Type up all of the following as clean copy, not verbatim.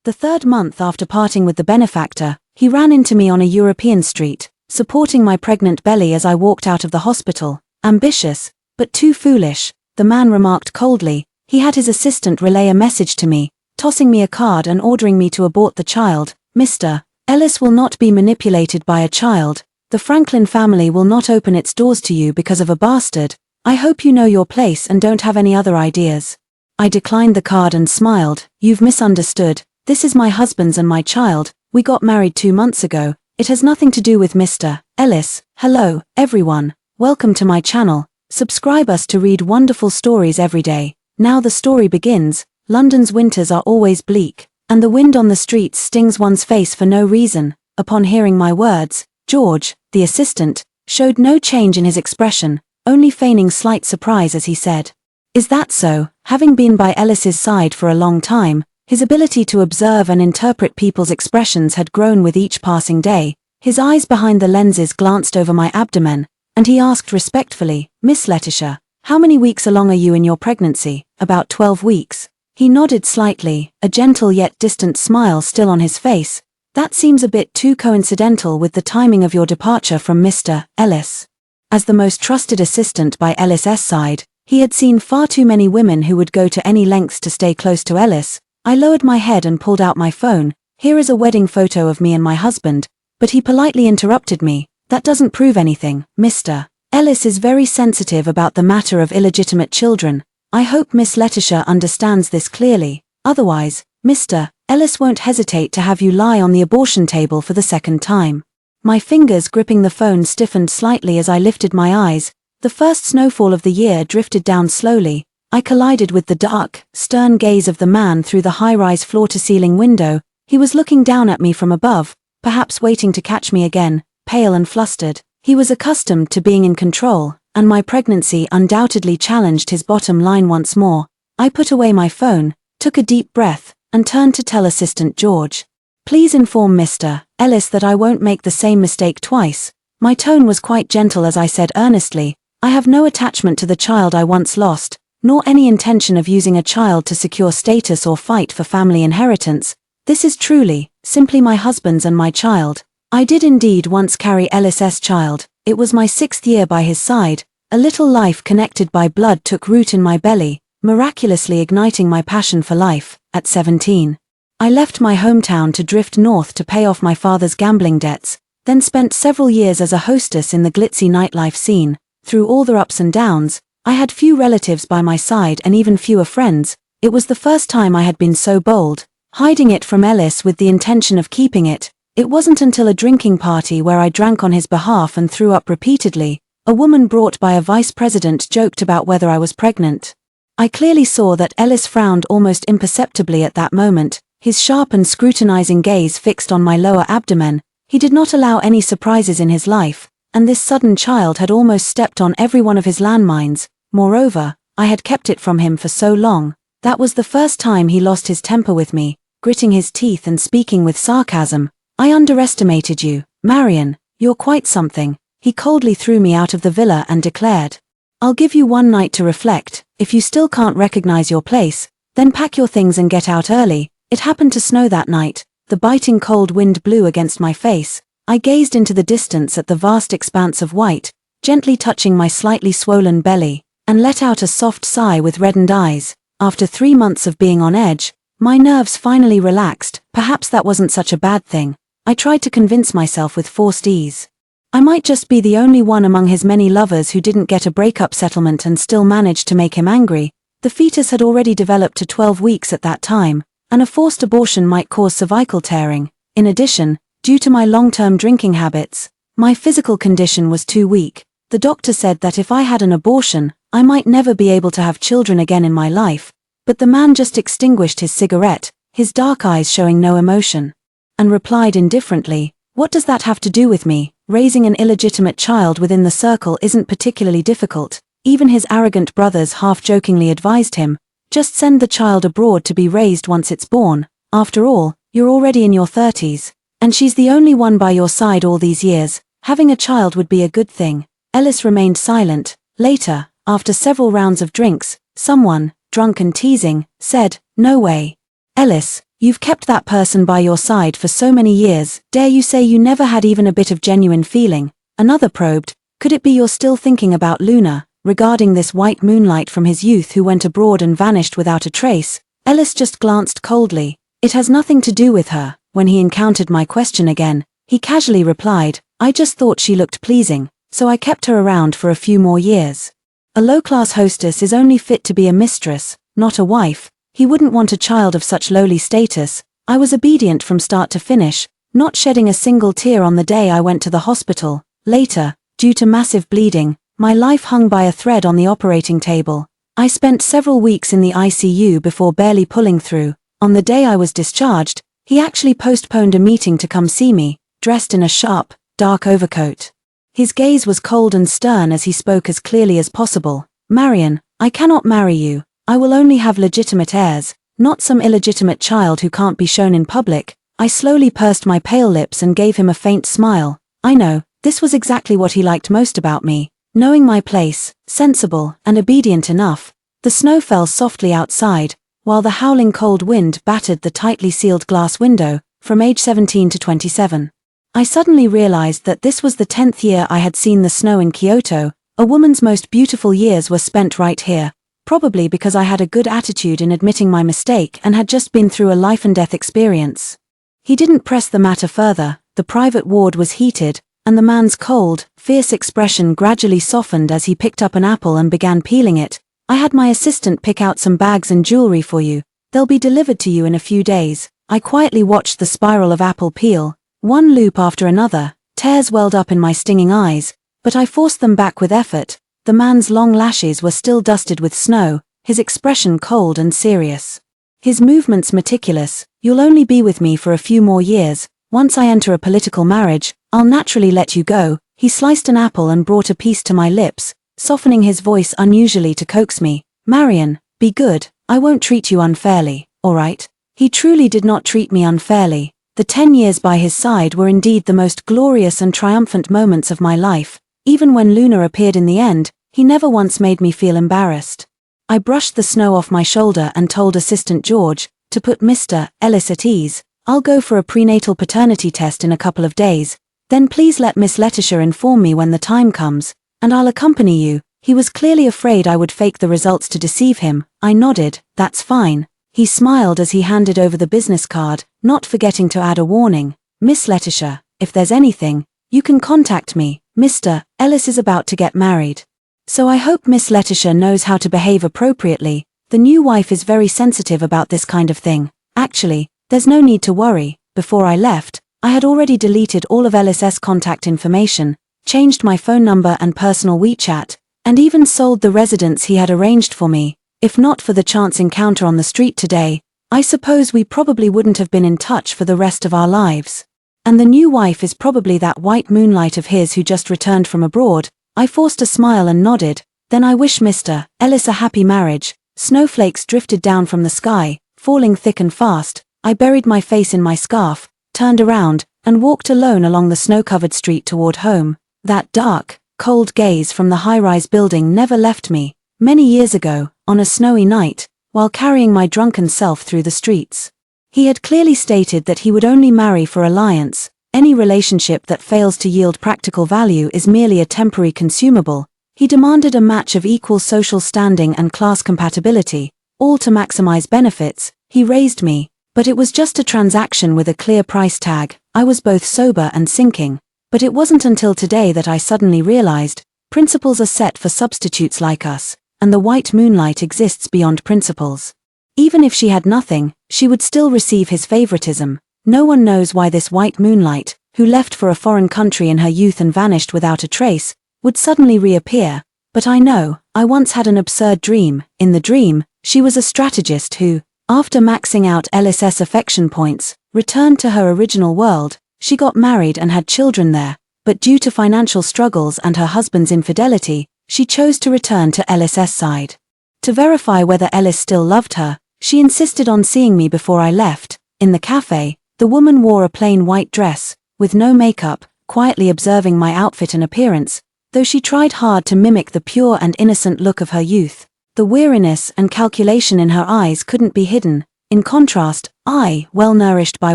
The third month after parting with the benefactor, he ran into me on a European street, supporting my pregnant belly as I walked out of the hospital. Ambitious, but too foolish, the man remarked coldly. He had his assistant relay a message to me, tossing me a card and ordering me to abort the child. Mr. Ellis will not be manipulated by a child. The Franklin family will not open its doors to you because of a bastard. I hope you know your place and don't have any other ideas. I declined the card and smiled. You've misunderstood. This is my husband's and my child. We got married 2 months ago. It has nothing to do with Mr. Ellis. Hello, everyone. Welcome to my channel. Subscribe us to read wonderful stories every day. Now the story begins. London's winters are always bleak, and the wind on the streets stings one's face for no reason. Upon hearing my words, George, the assistant, showed no change in his expression, only feigning slight surprise as he said, "Is that so?" Having been by Ellis's side for a long time, his ability to observe and interpret people's expressions had grown with each passing day. His eyes behind the lenses glanced over my abdomen, and he asked respectfully, "Miss Letitia, how many weeks along are you in your pregnancy?" "About 12 weeks. He nodded slightly, a gentle yet distant smile still on his face. "That seems a bit too coincidental with the timing of your departure from Mr. Ellis." As the most trusted assistant by Ellis's side, he had seen far too many women who would go to any lengths to stay close to Ellis. I lowered my head and pulled out my phone. "Here is a wedding photo of me and my husband," but he politely interrupted me. "That doesn't prove anything. Mr. Ellis is very sensitive about the matter of illegitimate children. I hope Miss Letitia understands this clearly. Otherwise, Mr. Ellis won't hesitate to have you lie on the abortion table for the second time." My fingers gripping the phone stiffened slightly as I lifted my eyes. The first snowfall of the year drifted down slowly. I collided with the dark, stern gaze of the man through the high-rise floor-to-ceiling window. He was looking down at me from above, perhaps waiting to catch me again, pale and flustered. He was accustomed to being in control, and my pregnancy undoubtedly challenged his bottom line once more. I put away my phone, took a deep breath, and turned to tell Assistant George, "Please inform Mr. Ellis that I won't make the same mistake twice." My tone was quite gentle as I said earnestly, "I have no attachment to the child I once lost, nor any intention of using a child to secure status or fight for family inheritance. This is truly, simply my husband's and my child. I did indeed once carry Ellis's child. It was my 6th year by his side. A little life connected by blood took root in my belly, miraculously igniting my passion for life. At 17, I left my hometown to drift north to pay off my father's gambling debts, then spent several years as a hostess in the glitzy nightlife scene. Through all the ups and downs, I had few relatives by my side and even fewer friends. It was the first time I had been so bold, hiding it from Ellis with the intention of keeping it. It wasn't until a drinking party where I drank on his behalf and threw up repeatedly. A woman brought by a vice president joked about whether I was pregnant. I clearly saw that Ellis frowned almost imperceptibly at that moment, his sharp and scrutinizing gaze fixed on my lower abdomen. He did not allow any surprises in his life, and this sudden child had almost stepped on every one of his landmines. Moreover, I had kept it from him for so long. That was the first time he lost his temper with me, gritting his teeth and speaking with sarcasm. "I underestimated you, Marion. You're quite something." He coldly threw me out of the villa and declared, "I'll give you one night to reflect. If you still can't recognize your place, then pack your things and get out early." It happened to snow that night. The biting cold wind blew against my face. I gazed into the distance at the vast expanse of white, gently touching my slightly swollen belly, and let out a soft sigh with reddened eyes. After 3 months of being on edge, my nerves finally relaxed. Perhaps that wasn't such a bad thing. I tried to convince myself with forced ease. I might just be the only one among his many lovers who didn't get a breakup settlement and still managed to make him angry. The fetus had already developed to 12 weeks at that time, and a forced abortion might cause cervical tearing. In addition, due to my long-term drinking habits, my physical condition was too weak. The doctor said that if I had an abortion, I might never be able to have children again in my life. But the man just extinguished his cigarette, his dark eyes showing no emotion, and replied indifferently, "What does that have to do with me? Raising an illegitimate child within the circle isn't particularly difficult." Even his arrogant brothers half-jokingly advised him, "Just send the child abroad to be raised once it's born. After all, you're already in your 30s, and she's the only one by your side all these years. Having a child would be a good thing." Ellis remained silent. Later, after several rounds of drinks, someone, drunk and teasing, said, "No way. Ellis, You've kept that person by your side for so many years, dare you say you never had even a bit of genuine feeling? Another probed, could it be you're still thinking about Luna, regarding this white moonlight from his youth who went abroad and vanished without a trace? Ellis just glanced coldly. It has nothing to do with her. When he encountered my question again, he casually replied, I just thought she looked pleasing, so I kept her around for a few more years. A low-class hostess is only fit to be a mistress, not a wife. He wouldn't want a child of such lowly status. I was obedient from start to finish, not shedding a single tear on the day I went to the hospital. Later, due to massive bleeding, my life hung by a thread on the operating table. I spent several weeks in the ICU before barely pulling through. On the day I was discharged, he actually postponed a meeting to come see me, dressed in a sharp, dark overcoat. His gaze was cold and stern as he spoke as clearly as possible. Marion, I cannot marry you. I will only have legitimate heirs, not some illegitimate child who can't be shown in public. I slowly pursed my pale lips and gave him a faint smile. I know, this was exactly what he liked most about me. Knowing my place, sensible and obedient enough. The snow fell softly outside, while the howling cold wind battered the tightly sealed glass window, from age 17 to 27. I suddenly realized that this was the 10th year I had seen the snow in Kyoto. A woman's most beautiful years were spent right here. Probably because I had a good attitude in admitting my mistake and had just been through a life-and-death experience. He didn't press the matter further. The private ward was heated, and the man's cold, fierce expression gradually softened as he picked up an apple and began peeling it. I had my assistant pick out some bags and jewelry for you. They'll be delivered to you in a few days. I quietly watched the spiral of apple peel, one loop after another. Tears welled up in my stinging eyes, but I forced them back with effort. The man's long lashes were still dusted with snow, his expression cold and serious. His movements meticulous. You'll only be with me for a few more years. Once I enter a political marriage, I'll naturally let you go. He sliced an apple and brought a piece to my lips, softening his voice unusually to coax me. Marion, be good. I won't treat you unfairly, all right? He truly did not treat me unfairly. The 10 years by his side were indeed the most glorious and triumphant moments of my life. Even when Luna appeared in the end, he never once made me feel embarrassed. I brushed the snow off my shoulder and told Assistant George, to put Mr. Ellis at ease, I'll go for a prenatal paternity test in a couple of days. Then please let Miss Letitia inform me when the time comes, and I'll accompany you. He was clearly afraid I would fake the results to deceive him. I nodded, that's fine. He smiled as he handed over the business card, not forgetting to add a warning. Miss Letitia, if there's anything, you can contact me. Mr. Ellis is about to get married. So I hope Miss Letitia knows how to behave appropriately. The new wife is very sensitive about this kind of thing. Actually, there's no need to worry. Before I left, I had already deleted all of Ellis's contact information, changed my phone number and personal WeChat, and even sold the residence he had arranged for me. If not for the chance encounter on the street today, I suppose we probably wouldn't have been in touch for the rest of our lives. And the new wife is probably that white moonlight of his who just returned from abroad. I forced a smile and nodded. Then I wish Mr. Ellis a happy marriage. Snowflakes drifted down from the sky, falling thick and fast. I buried my face in my scarf, turned around, and walked alone along the snow-covered street toward home. That dark, cold gaze from the high-rise building never left me. Many years ago, on a snowy night, while carrying my drunken self through the streets, he had clearly stated that he would only marry for alliance. Any relationship that fails to yield practical value is merely a temporary consumable. He demanded a match of equal social standing and class compatibility, all to maximize benefits. He raised me, but it was just a transaction with a clear price tag. I was both sober and sinking. But it wasn't until today that I suddenly realized, principles are set for substitutes like us, and the white moonlight exists beyond principles. Even if she had nothing, she would still receive his favoritism. No one knows why this white moonlight, who left for a foreign country in her youth and vanished without a trace, would suddenly reappear. But I know, I once had an absurd dream. In the dream, she was a strategist who, after maxing out Ellis's affection points, returned to her original world. She got married and had children there, but due to financial struggles and her husband's infidelity, she chose to return to Ellis's side. To verify whether Ellis still loved her, she insisted on seeing me before I left. In the cafe, the woman wore a plain white dress, with no makeup, quietly observing my outfit and appearance, though she tried hard to mimic the pure and innocent look of her youth. The weariness and calculation in her eyes couldn't be hidden. In contrast, I, well-nourished by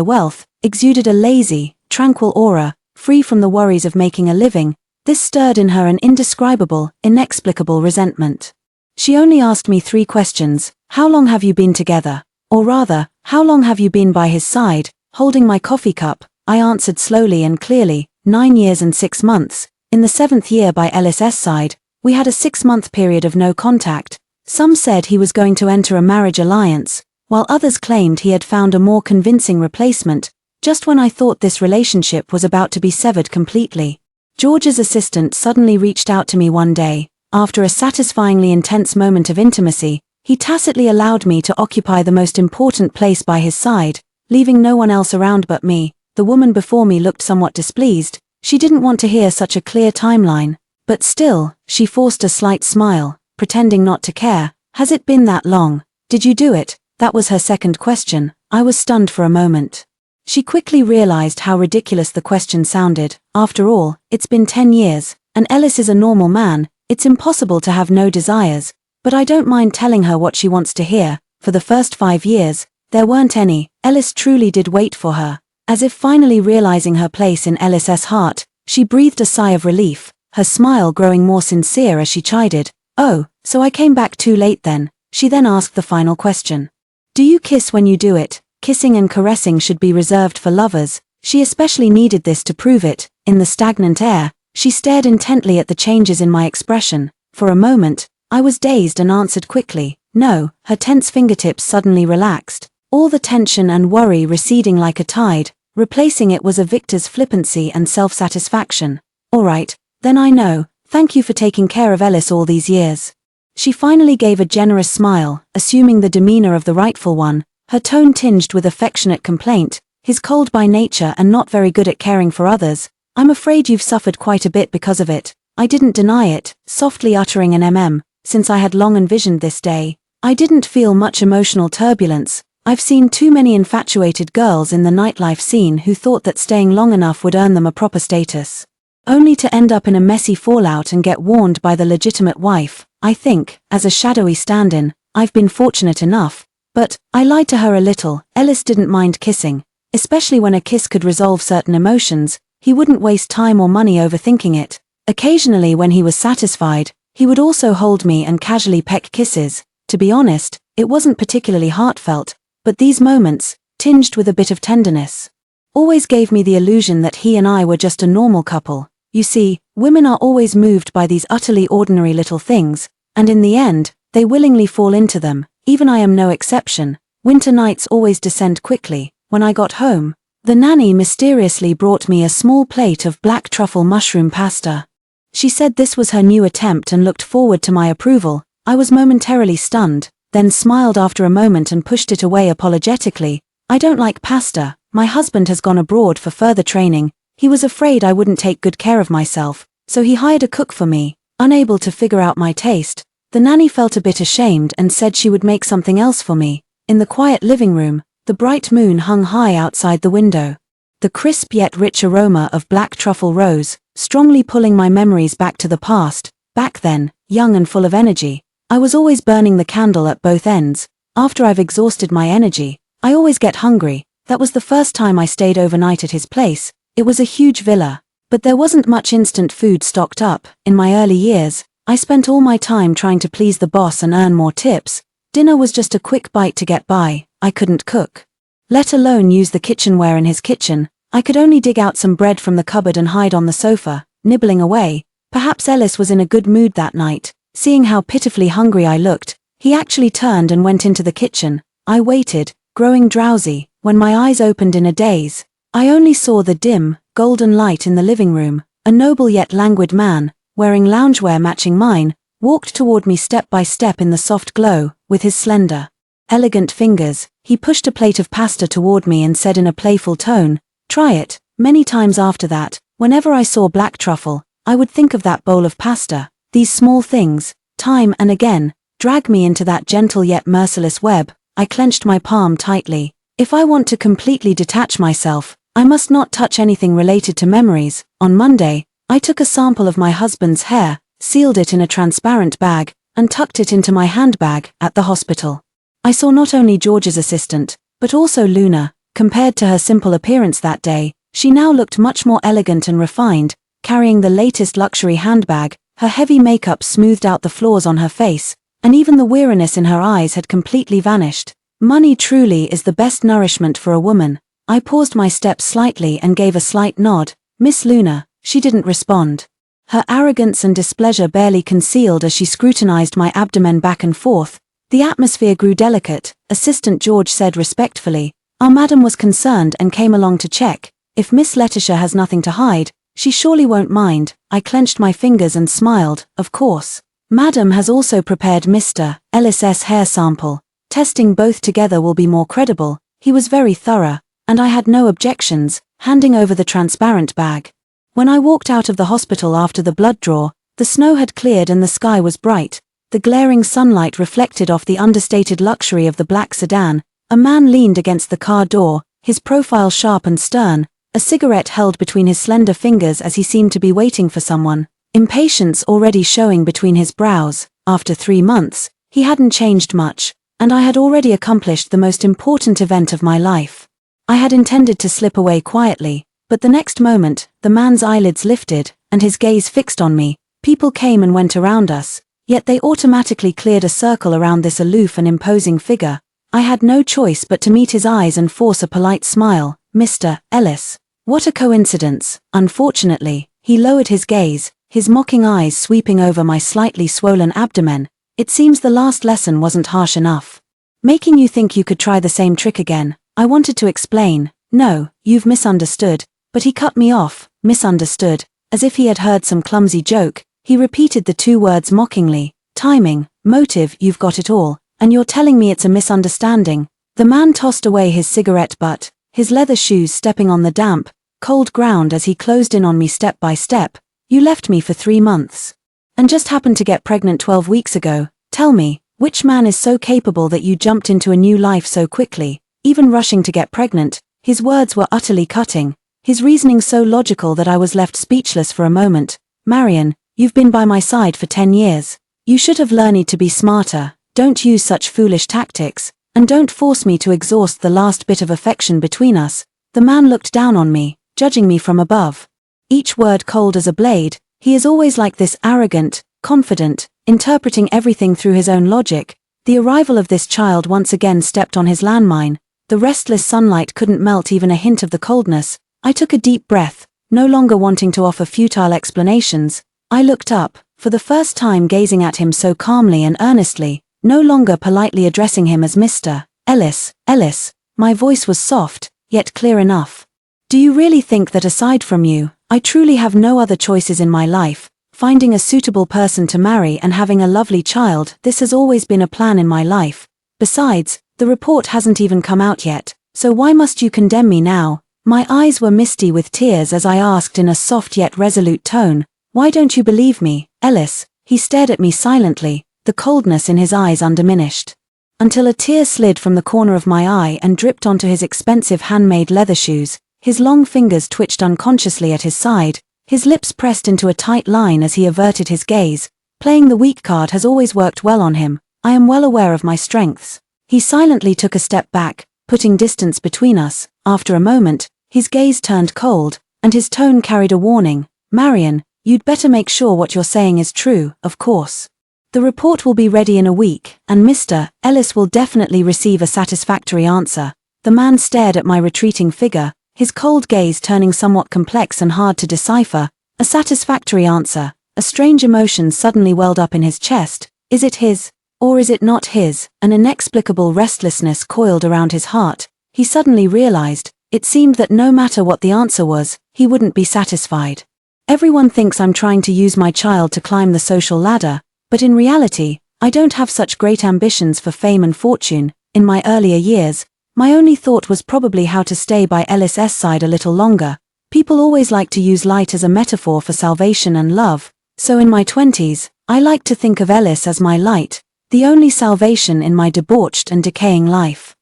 wealth, exuded a lazy, tranquil aura, free from the worries of making a living. This stirred in her an indescribable, inexplicable resentment. She only asked me 3 questions. How long have you been together? Or rather, how long have you been by his side? Holding my coffee cup, I answered slowly and clearly, 9 years and 6 months. In the 7th year by Ellis's side, we had a 6-month period of no contact. Some said he was going to enter a marriage alliance, while others claimed he had found a more convincing replacement, just when I thought this relationship was about to be severed completely. George's assistant suddenly reached out to me one day. After a satisfyingly intense moment of intimacy, he tacitly allowed me to occupy the most important place by his side, leaving no one else around but me. The woman before me looked somewhat displeased. She didn't want to hear such a clear timeline. But still, she forced a slight smile, pretending not to care. Has it been that long? Did you do it? That was her second question. I was stunned for a moment. She quickly realized how ridiculous the question sounded. After all, it's been 10 years, and Ellis is a normal man. It's impossible to have no desires. But I don't mind telling her what she wants to hear. For the first 5 years, there weren't any. Ellis truly did wait for her. As if finally realizing her place in Ellis's heart, she breathed a sigh of relief, her smile growing more sincere as she chided. Oh, so I came back too late then. She then asked the final question. Do you kiss when you do it? Kissing and caressing should be reserved for lovers. She especially needed this to prove it. In the stagnant air, she stared intently at the changes in my expression. For a moment, I was dazed and answered quickly, no. Her tense fingertips suddenly relaxed, all the tension and worry receding like a tide. Replacing it was a victor's flippancy and self-satisfaction. All right, then I know. Thank you for taking care of Ellis all these years. She finally gave a generous smile, assuming the demeanor of the rightful one, her tone tinged with affectionate complaint. He's cold by nature and not very good at caring for others. I'm afraid you've suffered quite a bit because of it. I didn't deny it, softly uttering an since I had long envisioned this day. I didn't feel much emotional turbulence. I've seen too many infatuated girls in the nightlife scene who thought that staying long enough would earn them a proper status, only to end up in a messy fallout and get warned by the legitimate wife. I think, as a shadowy stand-in, I've been fortunate enough. But, I lied to her a little. Ellis didn't mind kissing, especially when a kiss could resolve certain emotions. He wouldn't waste time or money overthinking it. Occasionally when he was satisfied, he would also hold me and casually peck kisses. To be honest, it wasn't particularly heartfelt, but these moments, tinged with a bit of tenderness, always gave me the illusion that he and I were just a normal couple. You see, women are always moved by these utterly ordinary little things, and in the end, they willingly fall into them. Even I am no exception. Winter nights always descend quickly. When I got home, the nanny mysteriously brought me a small plate of black truffle mushroom pasta. She said this was her new attempt and looked forward to my approval. I was momentarily stunned, then smiled after a moment and pushed it away apologetically. I don't like pasta. My husband has gone abroad for further training. He was afraid I wouldn't take good care of myself, so he hired a cook for me. Unable to figure out my taste, the nanny felt a bit ashamed and said she would make something else for me. In the quiet living room, the bright moon hung high outside the window. The crisp yet rich aroma of black truffle rose, strongly pulling my memories back to the past. Back then, young and full of energy, I was always burning the candle at both ends. After I've exhausted my energy, I always get hungry. That was the first time I stayed overnight at his place. It was a huge villa, but there wasn't much instant food stocked up. In my early years, I spent all my time trying to please the boss and earn more tips. Dinner was just a quick bite to get by. I couldn't cook, let alone use the kitchenware in his kitchen. I could only dig out some bread from the cupboard and hide on the sofa, nibbling away. Perhaps Ellis was in a good mood that night. Seeing how pitifully hungry I looked, he actually turned and went into the kitchen. I waited, growing drowsy. When my eyes opened in a daze, I only saw the dim, golden light in the living room. A noble yet languid man, wearing loungewear matching mine, walked toward me step by step in the soft glow. With his slender, elegant fingers, he pushed a plate of pasta toward me and said in a playful tone, "Try it." Many times after that, whenever I saw black truffle, I would think of that bowl of pasta. These small things, time and again, drag me into that gentle yet merciless web. I clenched my palm tightly. If I want to completely detach myself, I must not touch anything related to memories. On Monday, I took a sample of my husband's hair, sealed it in a transparent bag, and tucked it into my handbag at the hospital. I saw not only George's assistant, but also Luna. Compared to her simple appearance that day, she now looked much more elegant and refined, carrying the latest luxury handbag, her heavy makeup smoothed out the flaws on her face, and even the weariness in her eyes had completely vanished. Money truly is the best nourishment for a woman. I paused my steps slightly and gave a slight nod. Miss Luna. She didn't respond. Her arrogance and displeasure barely concealed as she scrutinized my abdomen back and forth. The atmosphere grew delicate. Assistant George said respectfully, "Our madam was concerned and came along to check. If Miss Letitia has nothing to hide, she surely won't mind." I clenched my fingers and smiled. Of course. Madam has also prepared Mr. Ellis's hair sample. Testing both together will be more credible. He was very thorough, and I had no objections, handing over the transparent bag. When I walked out of the hospital after the blood draw, the snow had cleared and the sky was bright. The glaring sunlight reflected off the understated luxury of the black sedan. A man leaned against the car door, his profile sharp and stern, a cigarette held between his slender fingers as he seemed to be waiting for someone. Impatience already showing between his brows. After 3 months, he hadn't changed much, and I had already accomplished the most important event of my life. I had intended to slip away quietly, but the next moment, the man's eyelids lifted, and his gaze fixed on me. People came and went around us, yet they automatically cleared a circle around this aloof and imposing figure. I had no choice but to meet his eyes and force a polite smile. "Mr. Ellis." What a coincidence. Unfortunately, he lowered his gaze, his mocking eyes sweeping over my slightly swollen abdomen. It seems the last lesson wasn't harsh enough. Making you think you could try the same trick again. I wanted to explain. "No, you've misunderstood." But he cut me off. Misunderstood. As if he had heard some clumsy joke, he repeated the 2 words mockingly. "Timing, motive, you've got it all, and you're telling me it's a misunderstanding." The man tossed away his cigarette butt, his leather shoes stepping on the damp, cold ground as he closed in on me step by step. "You left me for 3 months. And just happened to get pregnant 12 weeks ago. Tell me, which man is so capable that you jumped into a new life so quickly, even rushing to get pregnant?" His words were utterly cutting, his reasoning so logical that I was left speechless for a moment. "Marion, you've been by my side for 10 years. You should have learned to be smarter. Don't use such foolish tactics, and don't force me to exhaust the last bit of affection between us." The man looked down on me, judging me from above. Each word cold as a blade. He is always like this, arrogant, confident, interpreting everything through his own logic. The arrival of this child once again stepped on his landmine. The restless sunlight couldn't melt even a hint of the coldness. I took a deep breath, no longer wanting to offer futile explanations. I looked up, for the first time gazing at him so calmly and earnestly, no longer politely addressing him as Mr. Ellis. "Ellis." My voice was soft, yet clear enough. "Do you really think that aside from you, I truly have no other choices in my life? Finding a suitable person to marry and having a lovely child, this has always been a plan in my life. Besides, the report hasn't even come out yet, so why must you condemn me now?" My eyes were misty with tears as I asked in a soft yet resolute tone, "Why don't you believe me, Ellis?" He stared at me silently, the coldness in his eyes undiminished. Until a tear slid from the corner of my eye and dripped onto his expensive handmade leather shoes. His long fingers twitched unconsciously at his side, his lips pressed into a tight line as he averted his gaze. Playing the weak card has always worked well on him. I am well aware of my strengths. He silently took a step back, putting distance between us. After a moment, his gaze turned cold, and his tone carried a warning. "Marion, you'd better make sure what you're saying is true, of course. The report will be ready in a week, and Mr. Ellis will definitely receive a satisfactory answer." The man stared at my retreating figure, his cold gaze turning somewhat complex and hard to decipher. A satisfactory answer. A strange emotion suddenly welled up in his chest. Is it his? Or is it not his? An inexplicable restlessness coiled around his heart. He suddenly realized, it seemed that no matter what the answer was, he wouldn't be satisfied. Everyone thinks I'm trying to use my child to climb the social ladder, but in reality, I don't have such great ambitions for fame and fortune. In my earlier years, my only thought was probably how to stay by Ellis's side a little longer. People always like to use light as a metaphor for salvation and love, so in my 20s, I like to think of Ellis as my light, the only salvation in my debauched and decaying life.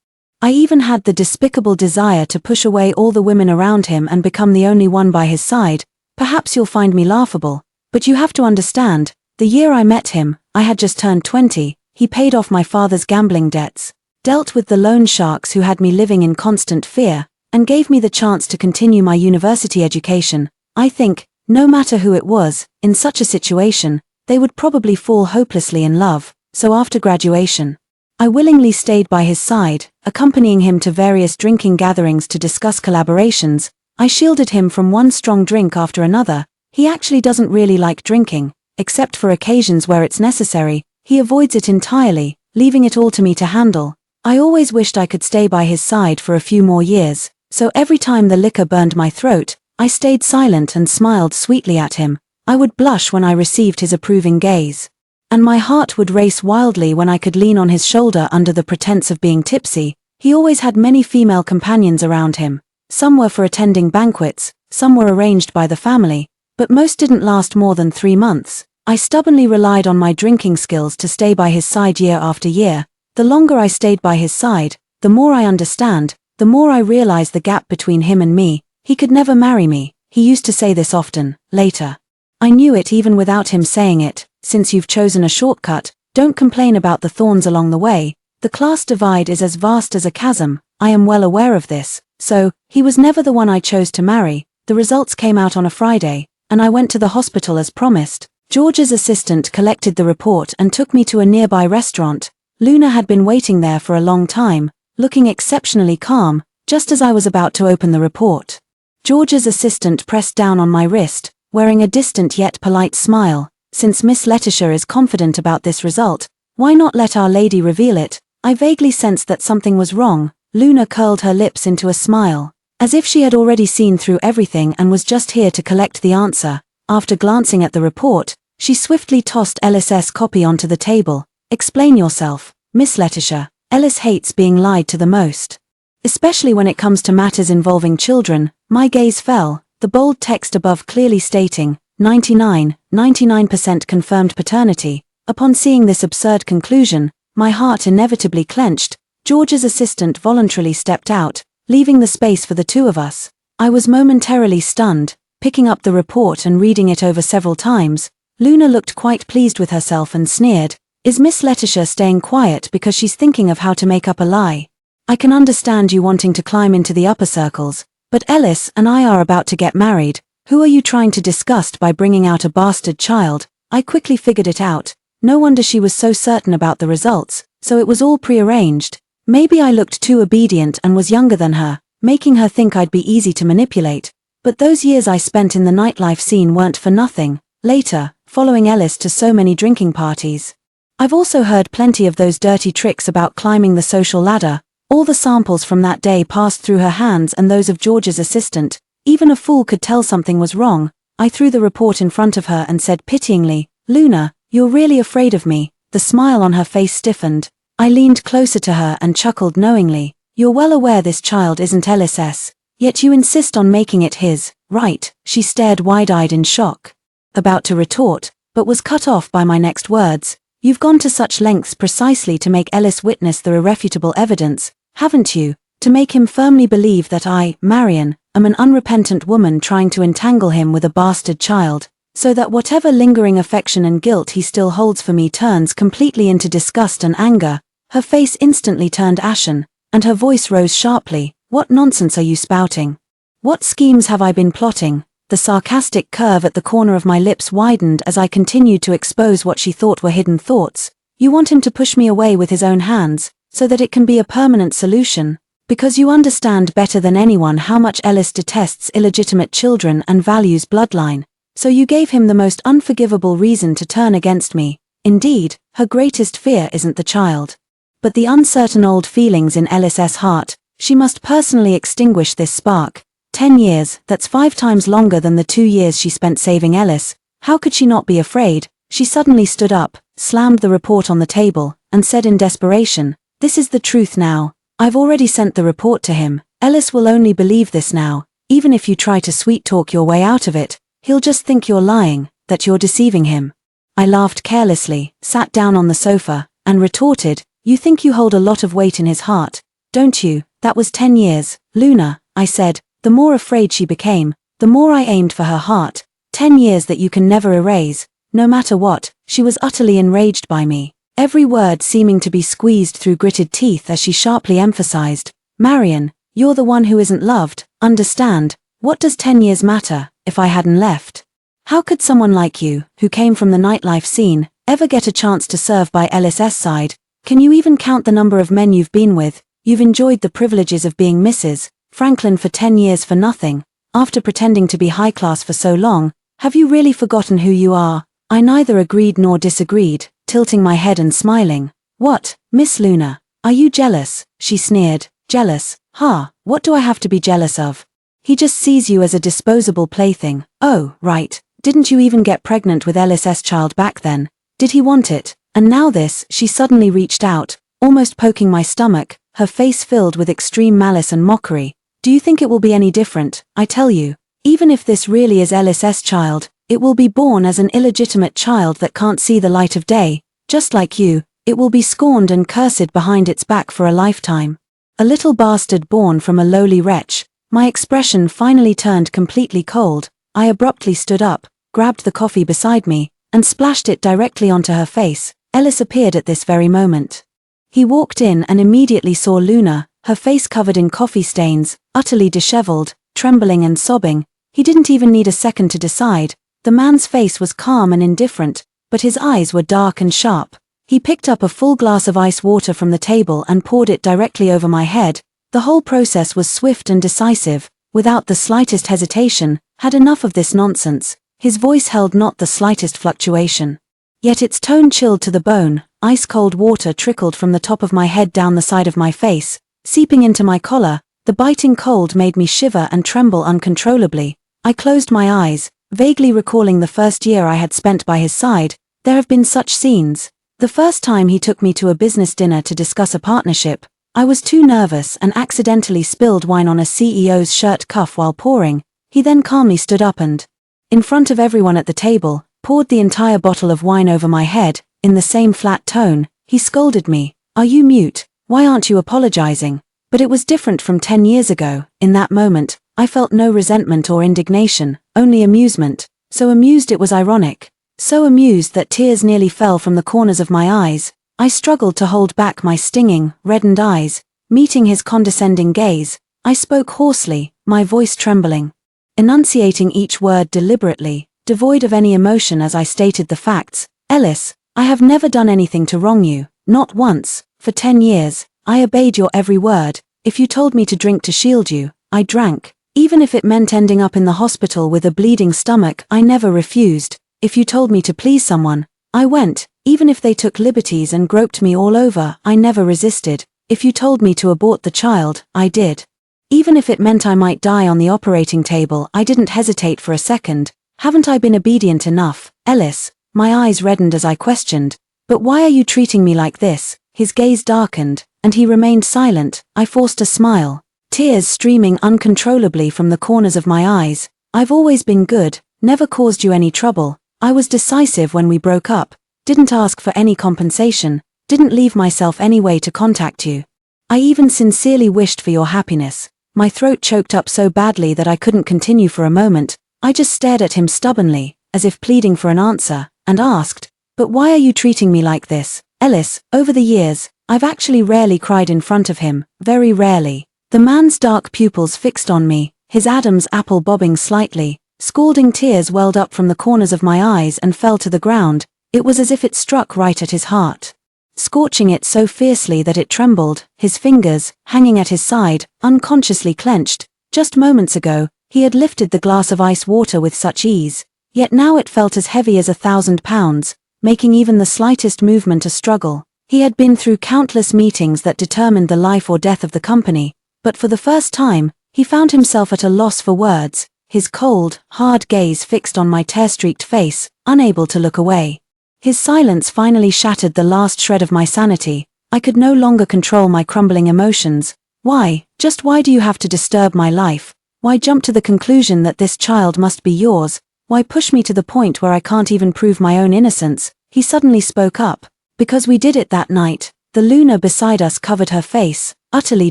I even had the despicable desire to push away all the women around him and become the only one by his side. Perhaps you'll find me laughable, but you have to understand, the year I met him, I had just turned 20, he paid off my father's gambling debts. dealt with the loan sharks who had me living in constant fear, and gave me the chance to continue my university education, I think, no matter who it was, in such a situation, they would probably fall hopelessly in love. So after graduation, I willingly stayed by his side, accompanying him to various drinking gatherings to discuss collaborations. I shielded him from one strong drink after another. He actually doesn't really like drinking, except for occasions where it's necessary. He avoids it entirely, leaving it all to me to handle. I always wished I could stay by his side for a few more years, so every time the liquor burned my throat, I stayed silent and smiled sweetly at him. I would blush when I received his approving gaze, and my heart would race wildly when I could lean on his shoulder under the pretense of being tipsy. He always had many female companions around him. Some were for attending banquets, some were arranged by the family, but most didn't last more than 3 months. I stubbornly relied on my drinking skills to stay by his side year after year. The longer I stayed by his side, the more I understand, the more I realize the gap between him and me. He could never marry me. He used to say this often. Later, I knew it even without him saying it. Since you've chosen a shortcut, don't complain about the thorns along the way. The class divide is as vast as a chasm. I am well aware of this. So, he was never the one I chose to marry. The results came out on a Friday, and I went to the hospital as promised. George's assistant collected the report and took me to a nearby restaurant. Luna had been waiting there for a long time, looking exceptionally calm, just as I was about to open the report. George's assistant pressed down on my wrist, wearing a distant yet polite smile. Since Miss Letitia is confident about this result, why not let Our Lady reveal it? I vaguely sensed that something was wrong. Luna curled her lips into a smile, as if she had already seen through everything and was just here to collect the answer. After glancing at the report, she swiftly tossed Ellis's copy onto the table. Explain yourself, Miss Letitia. Ellis hates being lied to the most, especially when it comes to matters involving children. My gaze fell, the bold text above clearly stating, 99% confirmed paternity. Upon seeing this absurd conclusion, my heart inevitably clenched. George's assistant voluntarily stepped out, leaving the space for the two of us. I was momentarily stunned, picking up the report and reading it over several times. Luna looked quite pleased with herself and sneered, "Is Miss Letitia staying quiet because she's thinking of how to make up a lie? I can understand you wanting to climb into the upper circles, but Ellis and I are about to get married. Who are you trying to disgust by bringing out a bastard child?" I quickly figured it out. No wonder she was so certain about the results, so it was all prearranged. Maybe I looked too obedient and was younger than her, making her think I'd be easy to manipulate. But those years I spent in the nightlife scene weren't for nothing. Later, following Ellis to so many drinking parties, I've also heard plenty of those dirty tricks about climbing the social ladder. All the samples from that day passed through her hands and those of George's assistant. Even a fool could tell something was wrong. I threw the report in front of her and said pityingly, "Luna, you're really afraid of me." The smile on her face stiffened. I leaned closer to her and chuckled knowingly. "You're well aware this child isn't Ellis's, yet you insist on making it his, right?" She stared wide-eyed in shock, about to retort, but was cut off by my next words. "You've gone to such lengths precisely to make Ellis witness the irrefutable evidence, haven't you? To make him firmly believe that I, Marion, am an unrepentant woman trying to entangle him with a bastard child, so that whatever lingering affection and guilt he still holds for me turns completely into disgust and anger." Her face instantly turned ashen, and her voice rose sharply. "What nonsense are you spouting? What schemes have I been plotting?" The sarcastic curve at the corner of my lips widened as I continued to expose what she thought were hidden thoughts. "You want him to push me away with his own hands, so that it can be a permanent solution, because you understand better than anyone how much Ellis detests illegitimate children and values bloodline. So you gave him the most unforgivable reason to turn against me. Indeed, her greatest fear isn't the child, but the uncertain old feelings in Ellis's heart. She must personally extinguish this spark. 10 years, that's 5 times longer than the 2 years she spent saving Ellis. How could she not be afraid? She suddenly stood up, slammed the report on the table, and said in desperation, "This is the truth now. I've already sent the report to him. Ellis will only believe this now. Even if you try to sweet-talk your way out of it, he'll just think you're lying, that you're deceiving him." I laughed carelessly, sat down on the sofa, and retorted, "You think you hold a lot of weight in his heart, don't you? That was 10 years, Luna," I said. The more afraid she became, the more I aimed for her heart. 10 years that you can never erase, no matter what. She was utterly enraged by me. every word seeming to be squeezed through gritted teeth as she sharply emphasized, "Marion, you're the one who isn't loved, understand, what does 10 years matter, if I hadn't left? How could someone like you, who came from the nightlife scene, ever get a chance to serve by Ellis's side? Can you even count the number of men you've been with? You've enjoyed the privileges of being Mrs. Franklin for 10 years for nothing. After pretending to be high class for so long, have you really forgotten who you are?" I neither agreed nor disagreed, tilting my head and smiling. "What, Miss Luna? Are you jealous?" she sneered. "Jealous? Ha, what do I have to be jealous of? He just sees you as a disposable plaything." "Oh, right. Didn't you even get pregnant with Ellis's child back then? Did he want it? And now this?" She suddenly reached out, almost poking my stomach, her face filled with extreme malice and mockery. "Do you think it will be any different? I tell you, even if this really is Ellis's child, it will be born as an illegitimate child that can't see the light of day. Just like you, it will be scorned and cursed behind its back for a lifetime. A little bastard born from a lowly wretch." My expression finally turned completely cold. I abruptly stood up, grabbed the coffee beside me, and splashed it directly onto her face. Ellis appeared at this very moment. He walked in and immediately saw Luna, her face covered in coffee stains, utterly disheveled, trembling and sobbing. He didn't even need a second to decide. The man's face was calm and indifferent, but his eyes were dark and sharp. He picked up a full glass of ice water from the table and poured it directly over my head. The whole process was swift and decisive, without the slightest hesitation. "Had enough of this nonsense." His voice held not the slightest fluctuation. Yet its tone chilled to the bone. Ice-cold water trickled from the top of my head down the side of my face, seeping into my collar. The biting cold made me shiver and tremble uncontrollably. I closed my eyes, vaguely recalling the first year I had spent by his side. There have been such scenes. The first time he took me to a business dinner to discuss a partnership, I was too nervous and accidentally spilled wine on a CEO's shirt cuff while pouring. He then calmly stood up and, in front of everyone at the table, poured the entire bottle of wine over my head. In the same flat tone, he scolded me. "Are you mute? Why aren't you apologizing?" But it was different from 10 years ago. In that moment, I felt no resentment or indignation, only amusement. So amused it was ironic. So amused that tears nearly fell from the corners of my eyes. I struggled to hold back my stinging, reddened eyes. Meeting his condescending gaze, I spoke hoarsely, my voice trembling, enunciating each word deliberately, devoid of any emotion as I stated the facts. "Ellis, I have never done anything to wrong you, not once. For 10 years, I obeyed your every word. If you told me to drink to shield you, I drank. Even if it meant ending up in the hospital with a bleeding stomach, I never refused. If you told me to please someone, I went. Even if they took liberties and groped me all over, I never resisted. If you told me to abort the child, I did. Even if it meant I might die on the operating table, I didn't hesitate for a second. Haven't I been obedient enough, Ellis?" My eyes reddened as I questioned. "But why are you treating me like this?" His gaze darkened, and he remained silent. I forced a smile, tears streaming uncontrollably from the corners of my eyes. "I've always been good, never caused you any trouble. I was decisive when we broke up, didn't ask for any compensation, didn't leave myself any way to contact you. I even sincerely wished for your happiness." My throat choked up so badly that I couldn't continue for a moment. I just stared at him stubbornly, as if pleading for an answer, and asked, "But why are you treating me like this?" "Ellis, over the years, I've actually rarely cried in front of him, very rarely." The man's dark pupils fixed on me, his Adam's apple bobbing slightly. Scalding tears welled up from the corners of my eyes and fell to the ground. It was as if it struck right at his heart, scorching it so fiercely that it trembled. His fingers, hanging at his side, unconsciously clenched. Just moments ago, he had lifted the glass of ice water with such ease, yet now it felt as heavy as 1,000 pounds, making even the slightest movement a struggle. He had been through countless meetings that determined the life or death of the company, but for the first time, he found himself at a loss for words, his cold, hard gaze fixed on my tear-streaked face, unable to look away. His silence finally shattered the last shred of my sanity. I could no longer control my crumbling emotions. "Why, just why do you have to disturb my life? Why jump to the conclusion that this child must be yours? Why push me to the point where I can't even prove my own innocence?" He suddenly spoke up. "Because we did it that night." The Luna beside us covered her face, utterly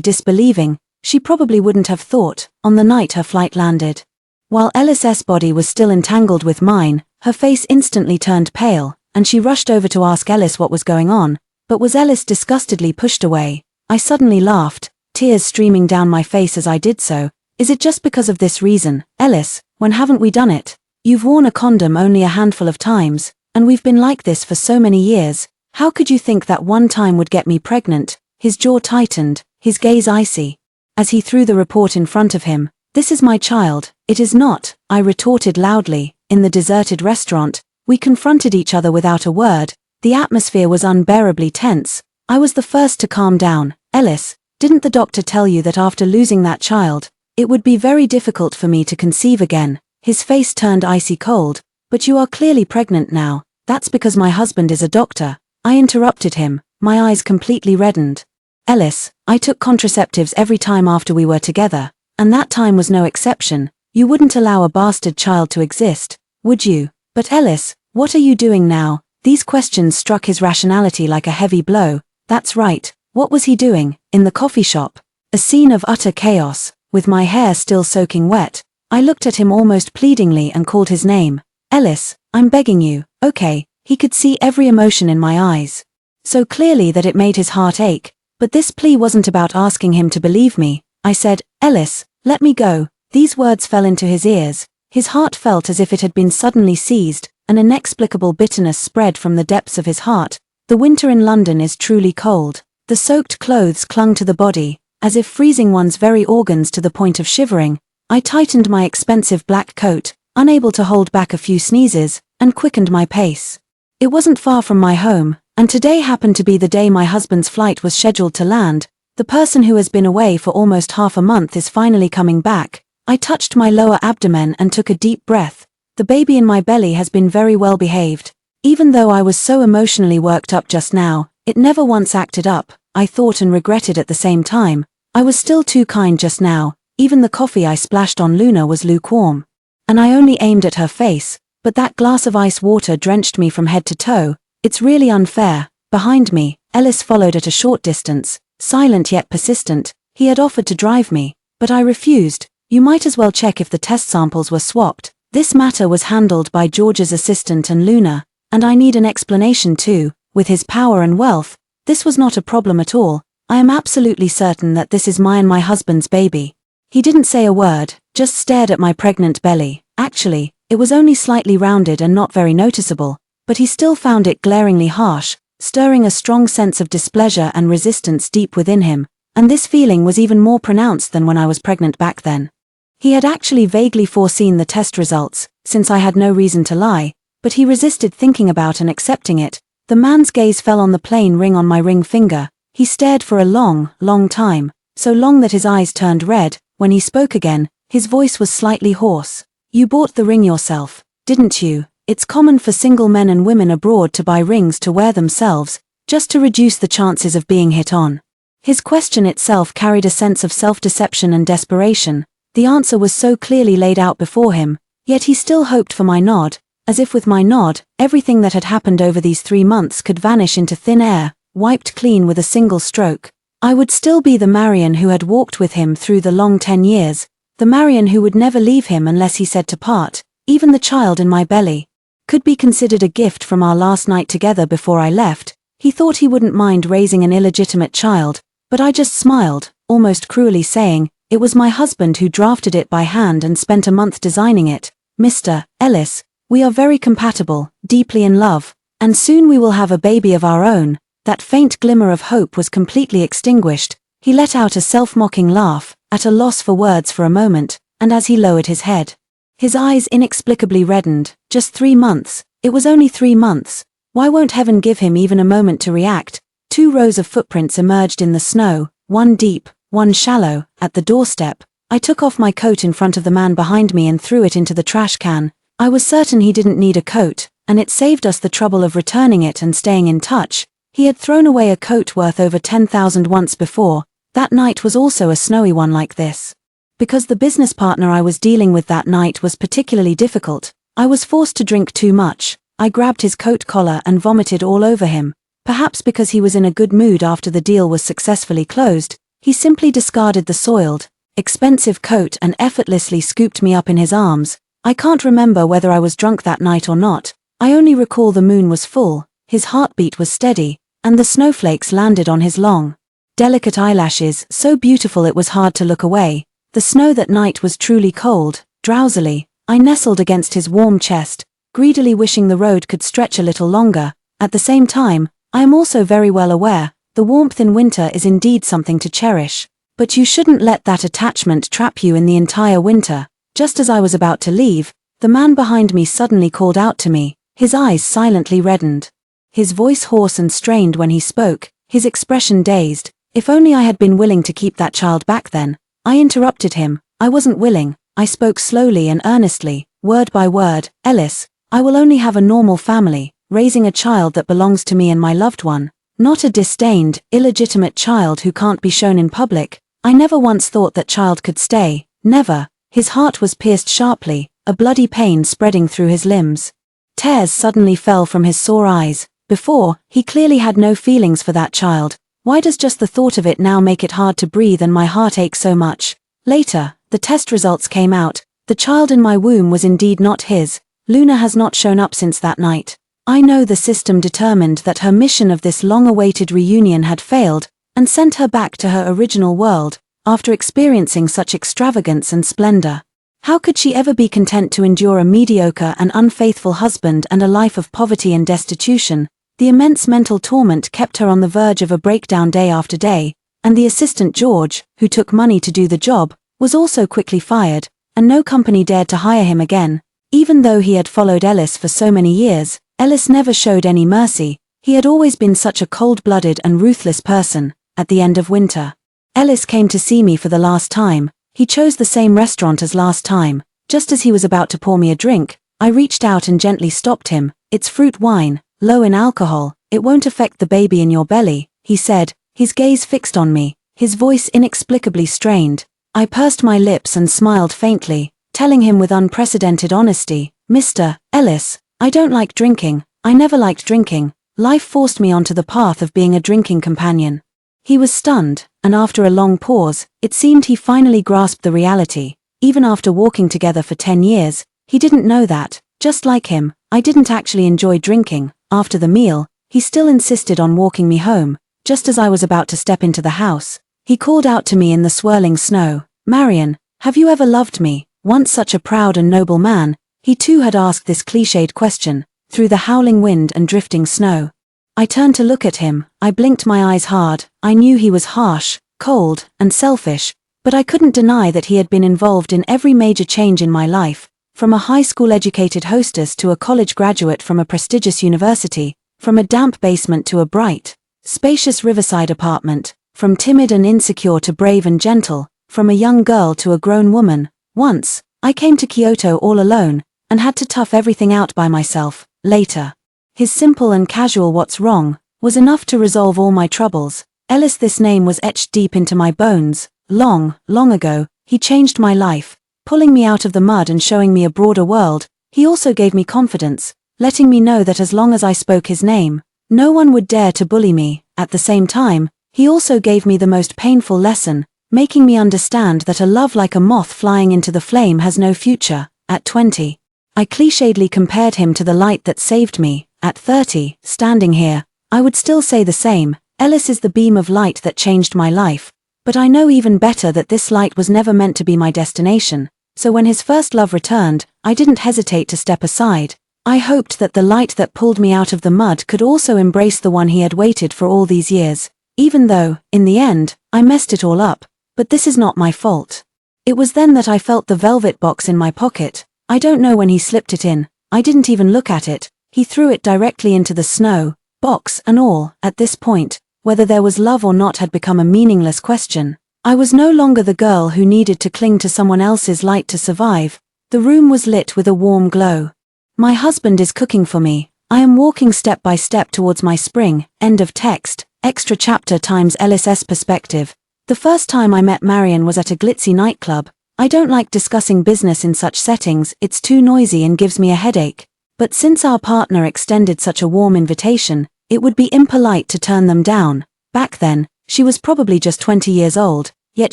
disbelieving. She probably wouldn't have thought, on the night her flight landed. While Ellis's body was still entangled with mine, her face instantly turned pale, and she rushed over to ask Ellis what was going on, but was Ellis disgustedly pushed away. I suddenly laughed, tears streaming down my face as I did so. Is it just because of this reason, Ellis? When haven't we done it? You've worn a condom only a handful of times, and we've been like this for so many years. How could you think that one time would get me pregnant? His jaw tightened, his gaze icy, as he threw the report in front of him. This is my child. It is not, I retorted loudly. In the deserted restaurant, we confronted each other without a word. The atmosphere was unbearably tense. I was the first to calm down. Ellis, didn't the doctor tell you that after losing that child, it would be very difficult for me to conceive again? His face turned icy cold. But you are clearly pregnant now. That's because my husband is a doctor. I interrupted him, my eyes completely reddened. Ellis, I took contraceptives every time after we were together, and that time was no exception. You wouldn't allow a bastard child to exist, would you? But Ellis, what are you doing now? These questions struck his rationality like a heavy blow. That's right, what was he doing, in the coffee shop? A scene of utter chaos, with my hair still soaking wet. I looked at him almost pleadingly and called his name. Ellis, I'm begging you. Okay, he could see every emotion in my eyes, so clearly that it made his heart ache. But this plea wasn't about asking him to believe me. I said, Ellis, let me go. These words fell into his ears. His heart felt as if it had been suddenly seized. An inexplicable bitterness spread from the depths of his heart. The winter in London is truly cold. The soaked clothes clung to the body, as if freezing one's very organs to the point of shivering. I tightened my expensive black coat, unable to hold back a few sneezes, and quickened my pace. It wasn't far from my home, and today happened to be the day my husband's flight was scheduled to land. The person who has been away for almost half a month is finally coming back. I touched my lower abdomen and took a deep breath. The baby in my belly has been very well behaved. Even though I was so emotionally worked up just now, it never once acted up. I thought and regretted at the same time. I was still too kind just now. Even the coffee I splashed on Luna was lukewarm, and I only aimed at her face, but that glass of ice water drenched me from head to toe. It's really unfair. Behind me, Ellis followed at a short distance, silent yet persistent. He had offered to drive me, but I refused. You might as well check if the test samples were swapped. This matter was handled by George's assistant and Luna, and I need an explanation too. With his power and wealth, this was not a problem at all. I am absolutely certain that this is my and my husband's baby. He didn't say a word, just stared at my pregnant belly. Actually, it was only slightly rounded and not very noticeable, but he still found it glaringly harsh, stirring a strong sense of displeasure and resistance deep within him, and this feeling was even more pronounced than when I was pregnant back then. He had actually vaguely foreseen the test results, since I had no reason to lie, but he resisted thinking about and accepting it. The man's gaze fell on the plain ring on my ring finger. He stared for a long, long time, so long that his eyes turned red. When he spoke again, his voice was slightly hoarse. You bought the ring yourself, didn't you? It's common for single men and women abroad to buy rings to wear themselves, just to reduce the chances of being hit on. His question itself carried a sense of self-deception and desperation. The answer was so clearly laid out before him, yet he still hoped for my nod, as if with my nod, everything that had happened over these 3 months could vanish into thin air, wiped clean with a single stroke. I would still be the Marion who had walked with him through the long 10 years, the Marion who would never leave him unless he said to part. Even the child in my belly could be considered a gift from our last night together before I left. He thought he wouldn't mind raising an illegitimate child, but I just smiled, almost cruelly saying, it was my husband who drafted it by hand and spent a month designing it. Mr. Ellis, we are very compatible, deeply in love, and soon we will have a baby of our own. That faint glimmer of hope was completely extinguished. He let out a self-mocking laugh, at a loss for words for a moment, and as he lowered his head, his eyes inexplicably reddened. Just 3 months. It was only 3 months. Why won't heaven give him even a moment to react? 2 rows of footprints emerged in the snow, one deep, one shallow, at the doorstep. I took off my coat in front of the man behind me and threw it into the trash can. I was certain he didn't need a coat, and it saved us the trouble of returning it and staying in touch. He had thrown away a coat worth over 10,000 once before. That night was also a snowy one like this. Because the business partner I was dealing with that night was particularly difficult, I was forced to drink too much. I grabbed his coat collar and vomited all over him. Perhaps because he was in a good mood after the deal was successfully closed, he simply discarded the soiled, expensive coat and effortlessly scooped me up in his arms. I can't remember whether I was drunk that night or not, I only recall the moon was full, his heartbeat was steady, and the snowflakes landed on his long, delicate eyelashes, so beautiful it was hard to look away. The snow that night was truly cold. Drowsily, I nestled against his warm chest, greedily wishing the road could stretch a little longer. At the same time, I am also very well aware, the warmth in winter is indeed something to cherish. But you shouldn't let that attachment trap you in the entire winter. Just as I was about to leave, the man behind me suddenly called out to me, his eyes silently reddened. His voice hoarse and strained when he spoke, his expression dazed. If only I had been willing to keep that child back then. I interrupted him. I wasn't willing. I spoke slowly and earnestly, word by word. Ellis, I will only have a normal family, raising a child that belongs to me and my loved one, not a disdained, illegitimate child who can't be shown in public. I never once thought that child could stay, never. His heart was pierced sharply, a bloody pain spreading through his limbs. Tears suddenly fell from his sore eyes. Before, he clearly had no feelings for that child. Why does just the thought of it now make it hard to breathe and my heart ache so much? Later, the test results came out. The child in my womb was indeed not his. Luna has not shown up since that night. I know the system determined that her mission of this long-awaited reunion had failed, and sent her back to her original world, after experiencing such extravagance and splendor. How could she ever be content to endure a mediocre and unfaithful husband and a life of poverty and destitution? The immense mental torment kept her on the verge of a breakdown day after day, and the assistant George, who took money to do the job, was also quickly fired, and no company dared to hire him again. Even though he had followed Ellis for so many years, Ellis never showed any mercy. He had always been such a cold-blooded and ruthless person. At the end of winter, Ellis came to see me for the last time. He chose the same restaurant as last time. Just as he was about to pour me a drink, I reached out and gently stopped him. It's fruit wine, low in alcohol. It won't affect the baby in your belly, he said, his gaze fixed on me, his voice inexplicably strained. I pursed my lips and smiled faintly, telling him with unprecedented honesty, Mr. Ellis, I don't like drinking. I never liked drinking. Life forced me onto the path of being a drinking companion. He was stunned, and after a long pause, it seemed he finally grasped the reality. Even after walking together for 10 years, he didn't know that, just like him, I didn't actually enjoy drinking. After the meal, he still insisted on walking me home. Just as I was about to step into the house, he called out to me in the swirling snow, Marion, have you ever loved me? Once such a proud and noble man, he too had asked this cliched question, through the howling wind and drifting snow. I turned to look at him. I blinked my eyes hard. I knew he was harsh, cold, and selfish, but I couldn't deny that he had been involved in every major change in my life, from a high school-educated hostess to a college graduate from a prestigious university, from a damp basement to a bright, spacious riverside apartment, from timid and insecure to brave and gentle, from a young girl to a grown woman. Once, I came to Kyoto all alone, and had to tough everything out by myself. Later, his simple and casual "what's wrong" was enough to resolve all my troubles. Ellis, this name was etched deep into my bones. Long, long ago, he changed my life, pulling me out of the mud and showing me a broader world. He also gave me confidence, letting me know that as long as I spoke his name, no one would dare to bully me. At the same time, he also gave me the most painful lesson, making me understand that a love like a moth flying into the flame has no future. At 20, I clichédly compared him to the light that saved me. At 30, standing here, I would still say the same. Ellis is the beam of light that changed my life, but I know even better that this light was never meant to be my destination. So when his first love returned, I didn't hesitate to step aside. I hoped that the light that pulled me out of the mud could also embrace the one he had waited for all these years, even though, in the end, I messed it all up. But this is not my fault. It was then that I felt the velvet box in my pocket. I don't know when he slipped it in. I didn't even look at it. He threw it directly into the snow, box and all. At this point, whether there was love or not had become a meaningless question. I was no longer the girl who needed to cling to someone else's light to survive. The room was lit with a warm glow. My husband is cooking for me. I am walking step by step towards my spring. End of text. Extra chapter times Ellis' perspective. The first time I met Marion was at a glitzy nightclub. I don't like discussing business in such settings. It's too noisy and gives me a headache. But since our partner extended such a warm invitation, it would be impolite to turn them down. Back then, she was probably just 20 years old, yet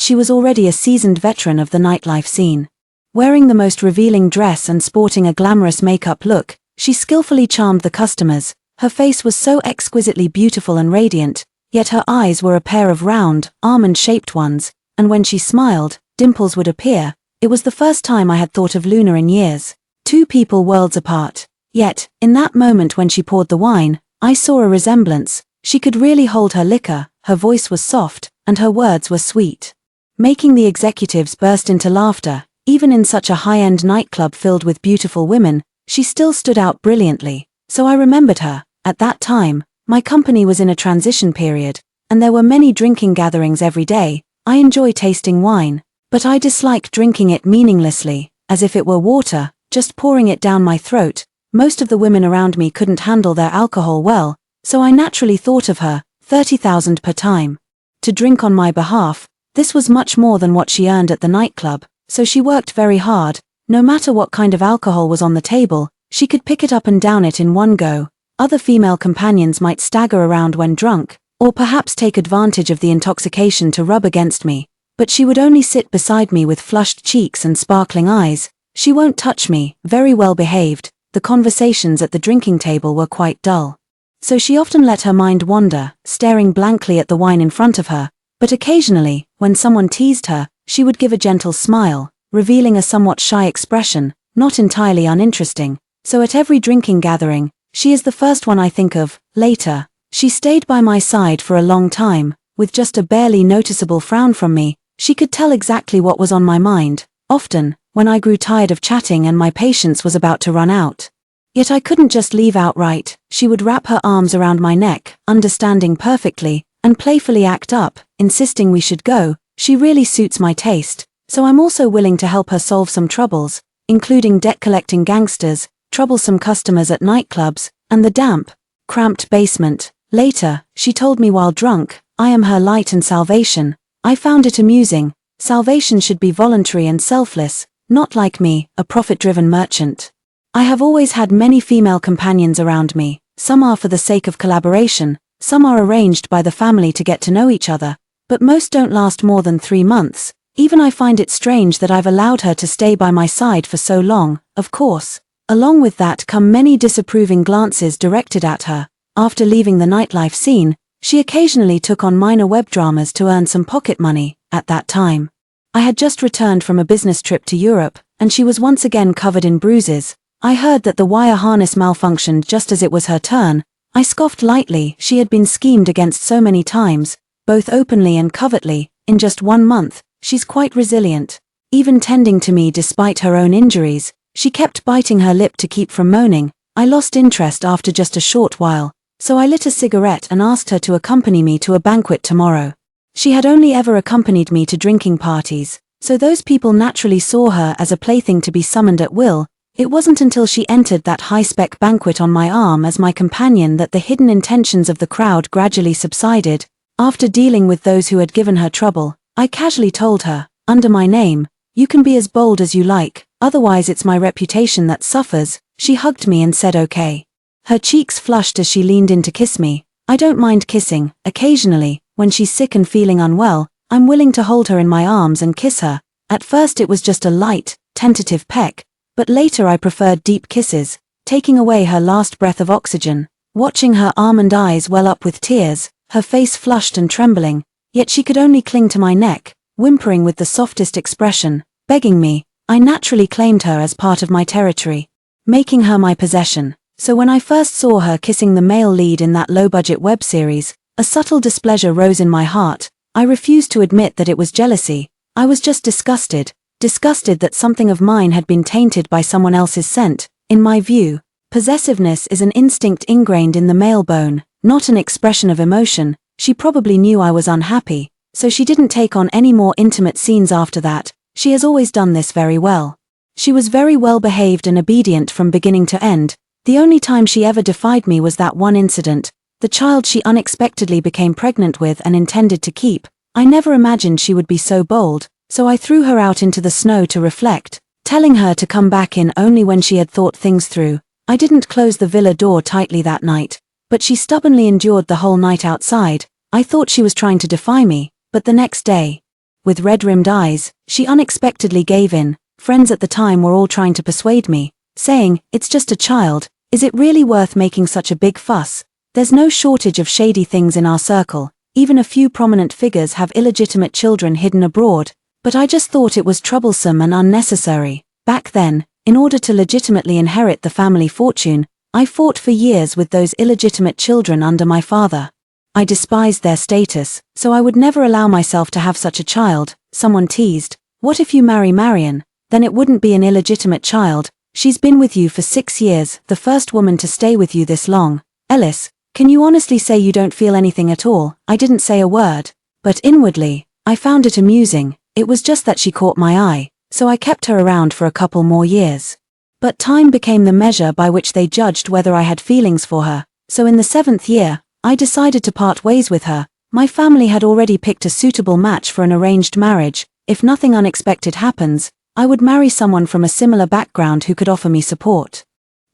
she was already a seasoned veteran of the nightlife scene. Wearing the most revealing dress and sporting a glamorous makeup look, She skillfully charmed the customers. Her face was so exquisitely beautiful and radiant, yet her eyes were a pair of round, almond-shaped ones, and when she smiled, dimples would appear. It was the first time I had thought of Luna in years. Two people worlds apart. Yet, in that moment when she poured the wine, I saw a resemblance. She could really hold her liquor, her voice was soft, and her words were sweet. Making the executives burst into laughter. Even in such a high-end nightclub filled with beautiful women, she still stood out brilliantly. So I remembered her. At that time, my company was in a transition period, and there were many drinking gatherings every day. I enjoy tasting wine, but I dislike drinking it meaninglessly, as if it were water, just pouring it down my throat. Most of the women around me couldn't handle their alcohol well, so I naturally thought of her, 30,000 per time. To drink on my behalf. This was much more than what she earned at the nightclub, so she worked very hard. No matter what kind of alcohol was on the table, she could pick it up and down it in one go. Other female companions might stagger around when drunk, or perhaps take advantage of the intoxication to rub against me, but she would only sit beside me with flushed cheeks and sparkling eyes. She won't touch me, very well behaved. The conversations at the drinking table were quite dull. So she often let her mind wander, staring blankly at the wine in front of her, but occasionally, when someone teased her, she would give a gentle smile, revealing a somewhat shy expression, not entirely uninteresting. So at every drinking gathering, she is the first one I think of. Later, she stayed by my side for a long time, with just a barely noticeable frown from me. She could tell exactly what was on my mind. Often, when I grew tired of chatting and my patience was about to run out. Yet I couldn't just leave outright. She would wrap her arms around my neck, understanding perfectly, and playfully act up, insisting we should go. She really suits my taste, so I'm also willing to help her solve some troubles, including debt-collecting gangsters, troublesome customers at nightclubs, and the damp, cramped basement. Later, she told me while drunk, I am her light and salvation. I found it amusing. Salvation should be voluntary and selfless, not like me, a profit-driven merchant. I have always had many female companions around me. Some are for the sake of collaboration, some are arranged by the family to get to know each other, but most don't last more than 3 months. Even I find it strange that I've allowed her to stay by my side for so long. Of course, along with that come many disapproving glances directed at her. After leaving the nightlife scene, she occasionally took on minor web dramas to earn some pocket money. At that time, I had just returned from a business trip to Europe, and she was once again covered in bruises. I heard that the wire harness malfunctioned just as it was her turn. I scoffed lightly. She had been schemed against so many times, both openly and covertly. In just 1 month, she's quite resilient. Even tending to me despite her own injuries, she kept biting her lip to keep from moaning. I lost interest after just a short while, so I lit a cigarette and asked her to accompany me to a banquet tomorrow. She had only ever accompanied me to drinking parties, so those people naturally saw her as a plaything to be summoned at will. It wasn't until she entered that high-spec banquet on my arm as my companion that the hidden intentions of the crowd gradually subsided. After dealing with those who had given her trouble, I casually told her, under my name, "You can be as bold as you like, otherwise it's my reputation that suffers." She hugged me and said okay. Her cheeks flushed as she leaned in to kiss me. I don't mind kissing. Occasionally, when she's sick and feeling unwell, I'm willing to hold her in my arms and kiss her. At first it was just a light, tentative peck, but later I preferred deep kisses, taking away her last breath of oxygen. Watching her almond eyes well up with tears, her face flushed and trembling, yet she could only cling to my neck, whimpering with the softest expression, begging me. I naturally claimed her as part of my territory, making her my possession. So when I first saw her kissing the male lead in that low-budget web series, a subtle displeasure rose in my heart. I refused to admit that it was jealousy. I was just disgusted that something of mine had been tainted by someone else's scent. In my view, possessiveness is an instinct ingrained in the male bone, not an expression of emotion. She probably knew I was unhappy, so she didn't take on any more intimate scenes after that. She has always done this very well. She was very well behaved and obedient from beginning to end. The only time she ever defied me was that one incident, the child she unexpectedly became pregnant with and intended to keep. I never imagined she would be so bold, so I threw her out into the snow to reflect, telling her to come back in only when she had thought things through. I didn't close the villa door tightly that night, but she stubbornly endured the whole night outside. I thought she was trying to defy me, but the next day, with red-rimmed eyes, she unexpectedly gave in. Friends at the time were all trying to persuade me, saying, "It's just a child, Is it really worth making such a big fuss? There's no shortage of shady things in our circle. Even a few prominent figures have illegitimate children hidden abroad, but I just thought it was troublesome and unnecessary. Back then, in order to legitimately inherit the family fortune, I fought for years with those illegitimate children under my father. I despised their status, so I would never allow myself to have such a child. Someone teased, "What if you marry Marion? Then it wouldn't be an illegitimate child. She's been with you for 6 years, the first woman to stay with you this long." Ellis, can you honestly say you don't feel anything at all? I didn't say a word. But inwardly, I found it amusing. It was just that she caught my eye, so I kept her around for a couple more years. But time became the measure by which they judged whether I had feelings for her, so in the 7th year, I decided to part ways with her. My family had already picked a suitable match for an arranged marriage. If nothing unexpected happens, I would marry someone from a similar background who could offer me support.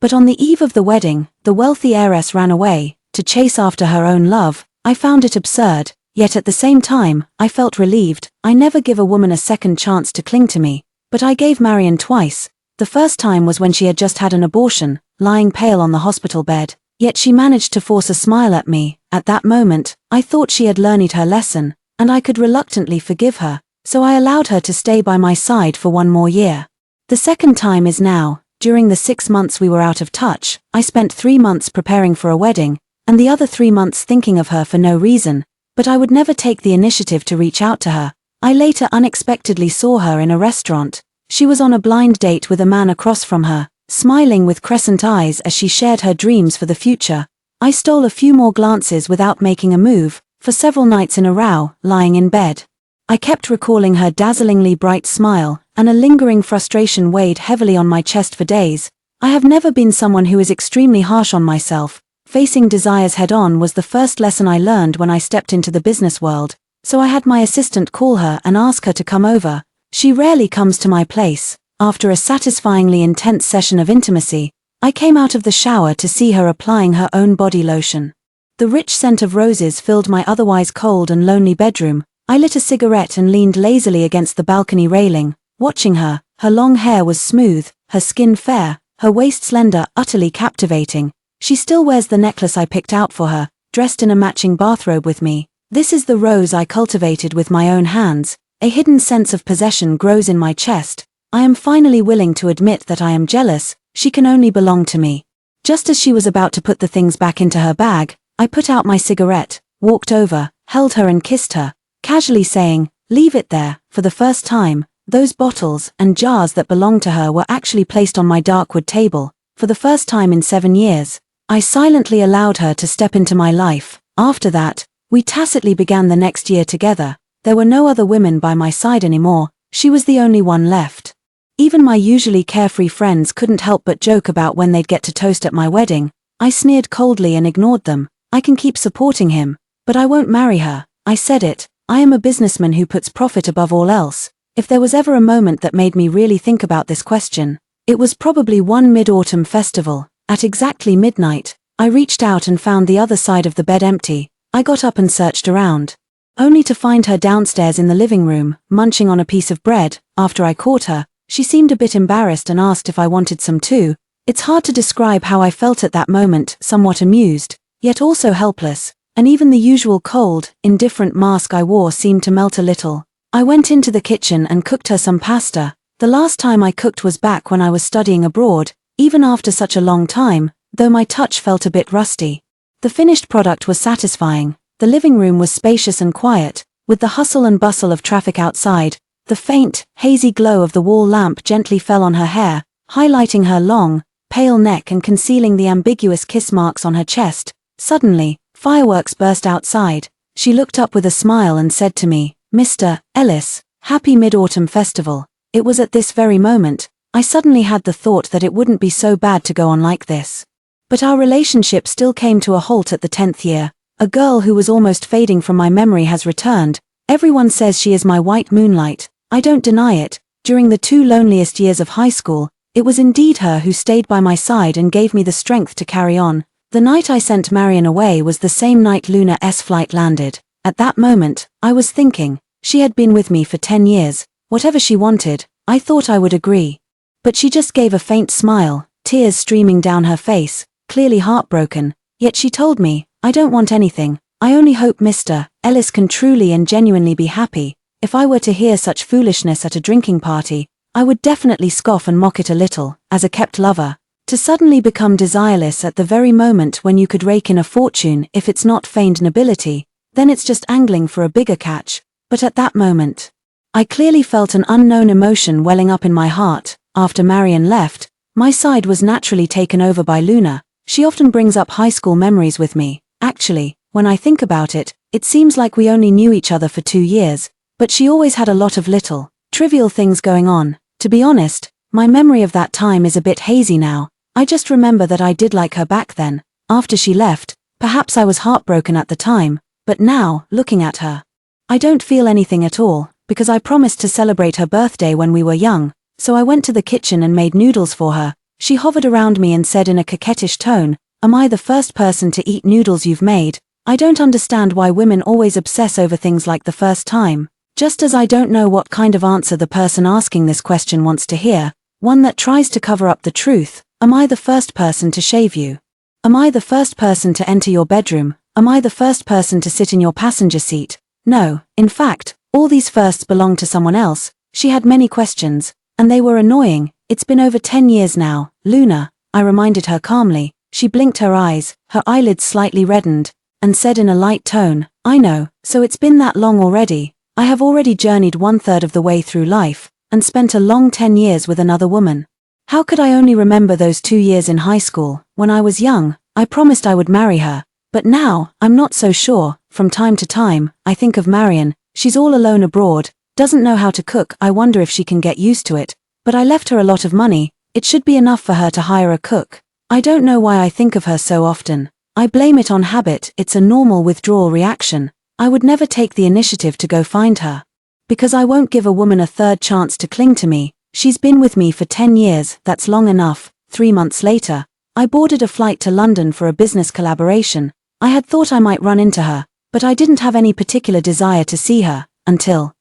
But on the eve of the wedding, the wealthy heiress ran away, to chase after her own love. I found it absurd, yet at the same time, I felt relieved. I never give a woman a second chance to cling to me, but I gave Marion twice. The first time was when she had just had an abortion, lying pale on the hospital bed, yet she managed to force a smile at me. At that moment, I thought she had learned her lesson, and I could reluctantly forgive her. So I allowed her to stay by my side for 1 more year. The second time is now. During the 6 months we were out of touch, I spent 3 months preparing for a wedding, and the other 3 months thinking of her for no reason, but I would never take the initiative to reach out to her. I later unexpectedly saw her in a restaurant. She was on a blind date with a man across from her, smiling with crescent eyes as she shared her dreams for the future. I stole a few more glances without making a move, for several nights in a row, lying in bed. I kept recalling her dazzlingly bright smile, and a lingering frustration weighed heavily on my chest for days. I have never been someone who is extremely harsh on myself. Facing desires head-on was the first lesson I learned when I stepped into the business world, so I had my assistant call her and ask her to come over. She rarely comes to my place. After a satisfyingly intense session of intimacy, I came out of the shower to see her applying her own body lotion. The rich scent of roses filled my otherwise cold and lonely bedroom. I lit a cigarette and leaned lazily against the balcony railing, watching her. Her long hair was smooth, her skin fair, her waist slender, utterly captivating. She still wears the necklace I picked out for her, dressed in a matching bathrobe with me. This is the rose I cultivated with my own hands. A hidden sense of possession grows in my chest. I am finally willing to admit that I am jealous. She can only belong to me. Just as she was about to put the things back into her bag, I put out my cigarette, walked over, held her and kissed her, casually saying, "Leave it there." For the first time, those bottles and jars that belonged to her were actually placed on my dark wood table. For the first time in 7 years, I silently allowed her to step into my life. After that, we tacitly began the next year together. There were no other women by my side anymore. She was the only one left. Even my usually carefree friends couldn't help but joke about when they'd get to toast at my wedding. I sneered coldly and ignored them. I can keep supporting him, but I won't marry her. I said it. I am a businessman who puts profit above all else. If there was ever a moment that made me really think about this question, it was probably one mid-autumn festival. At exactly midnight, I reached out and found the other side of the bed empty. I got up and searched around, only to find her downstairs in the living room, munching on a piece of bread. After I caught her, she seemed a bit embarrassed and asked if I wanted some too. It's hard to describe how I felt at that moment, somewhat amused, yet also helpless. And even the usual cold, indifferent mask I wore seemed to melt a little. I went into the kitchen and cooked her some pasta. The last time I cooked was back when I was studying abroad, even after such a long time, though my touch felt a bit rusty. The finished product was satisfying. The living room was spacious and quiet, with the hustle and bustle of traffic outside. The faint, hazy glow of the wall lamp gently fell on her hair, highlighting her long, pale neck and concealing the ambiguous kiss marks on her chest. Suddenly, fireworks burst outside. She looked up with a smile and said to me, "Mr. Ellis, happy Mid-Autumn Festival." It was at this very moment, I suddenly had the thought that it wouldn't be so bad to go on like this. But our relationship still came to a halt at the 10th year. A girl who was almost fading from my memory has returned. Everyone says she is my white moonlight. I don't deny it. During the 2 loneliest years of high school, it was indeed her who stayed by my side and gave me the strength to carry on. The night I sent Marion away was the same night Luna's flight landed. At that moment, I was thinking, she had been with me for 10 years. Whatever she wanted, I thought I would agree. But she just gave a faint smile, tears streaming down her face. clearly heartbroken, yet she told me, "I don't want anything, I only hope Mr. Ellis can truly and genuinely be happy." If I were to hear such foolishness at a drinking party, I would definitely scoff and mock it a little. As a kept lover, to suddenly become desireless at the very moment when you could rake in a fortune, if it's not feigned nobility, then it's just angling for a bigger catch. But at that moment, I clearly felt an unknown emotion welling up in my heart. After Marion left, my side was naturally taken over by Luna. She often brings up high school memories with me. Actually, when I think about it, it seems like we only knew each other for 2 years, but she always had a lot of little, trivial things going on. To be honest, my memory of that time is a bit hazy now. I just remember that I did like her back then. After she left, perhaps I was heartbroken at the time, but now, looking at her, I don't feel anything at all, because I promised to celebrate her birthday when we were young, so I went to the kitchen and made noodles for her. She hovered around me and said in a coquettish tone, "Am I the first person to eat noodles you've made?" I don't understand why women always obsess over things like the first time. Just as I don't know what kind of answer the person asking this question wants to hear, one that tries to cover up the truth. Am I the first person to shave you? Am I the first person to enter your bedroom? Am I the first person to sit in your passenger seat? No, in fact, all these firsts belong to someone else. She had many questions, and they were annoying. It's been over 10 years now, Luna, I reminded her calmly. She blinked her eyes, her eyelids slightly reddened, and said in a light tone, "I know, so it's been that long already. I have already journeyed 1/3 of the way through life, and spent a long 10 years with another woman. How could I only remember those 2 years in high school? When I was young, I promised I would marry her. But now, I'm not so sure. From time to time, I think of Marion. She's all alone abroad, doesn't know how to cook. I wonder if she can get used to it. But I left her a lot of money. It should be enough for her to hire a cook. I don't know why I think of her so often. I blame it on habit. It's a normal withdrawal reaction. I would never take the initiative to go find her. Because I won't give a woman a third chance to cling to me. She's been with me for 10 years, that's long enough." 3 months later, I boarded a flight to London for a business collaboration. I had thought I might run into her, but I didn't have any particular desire to see her, until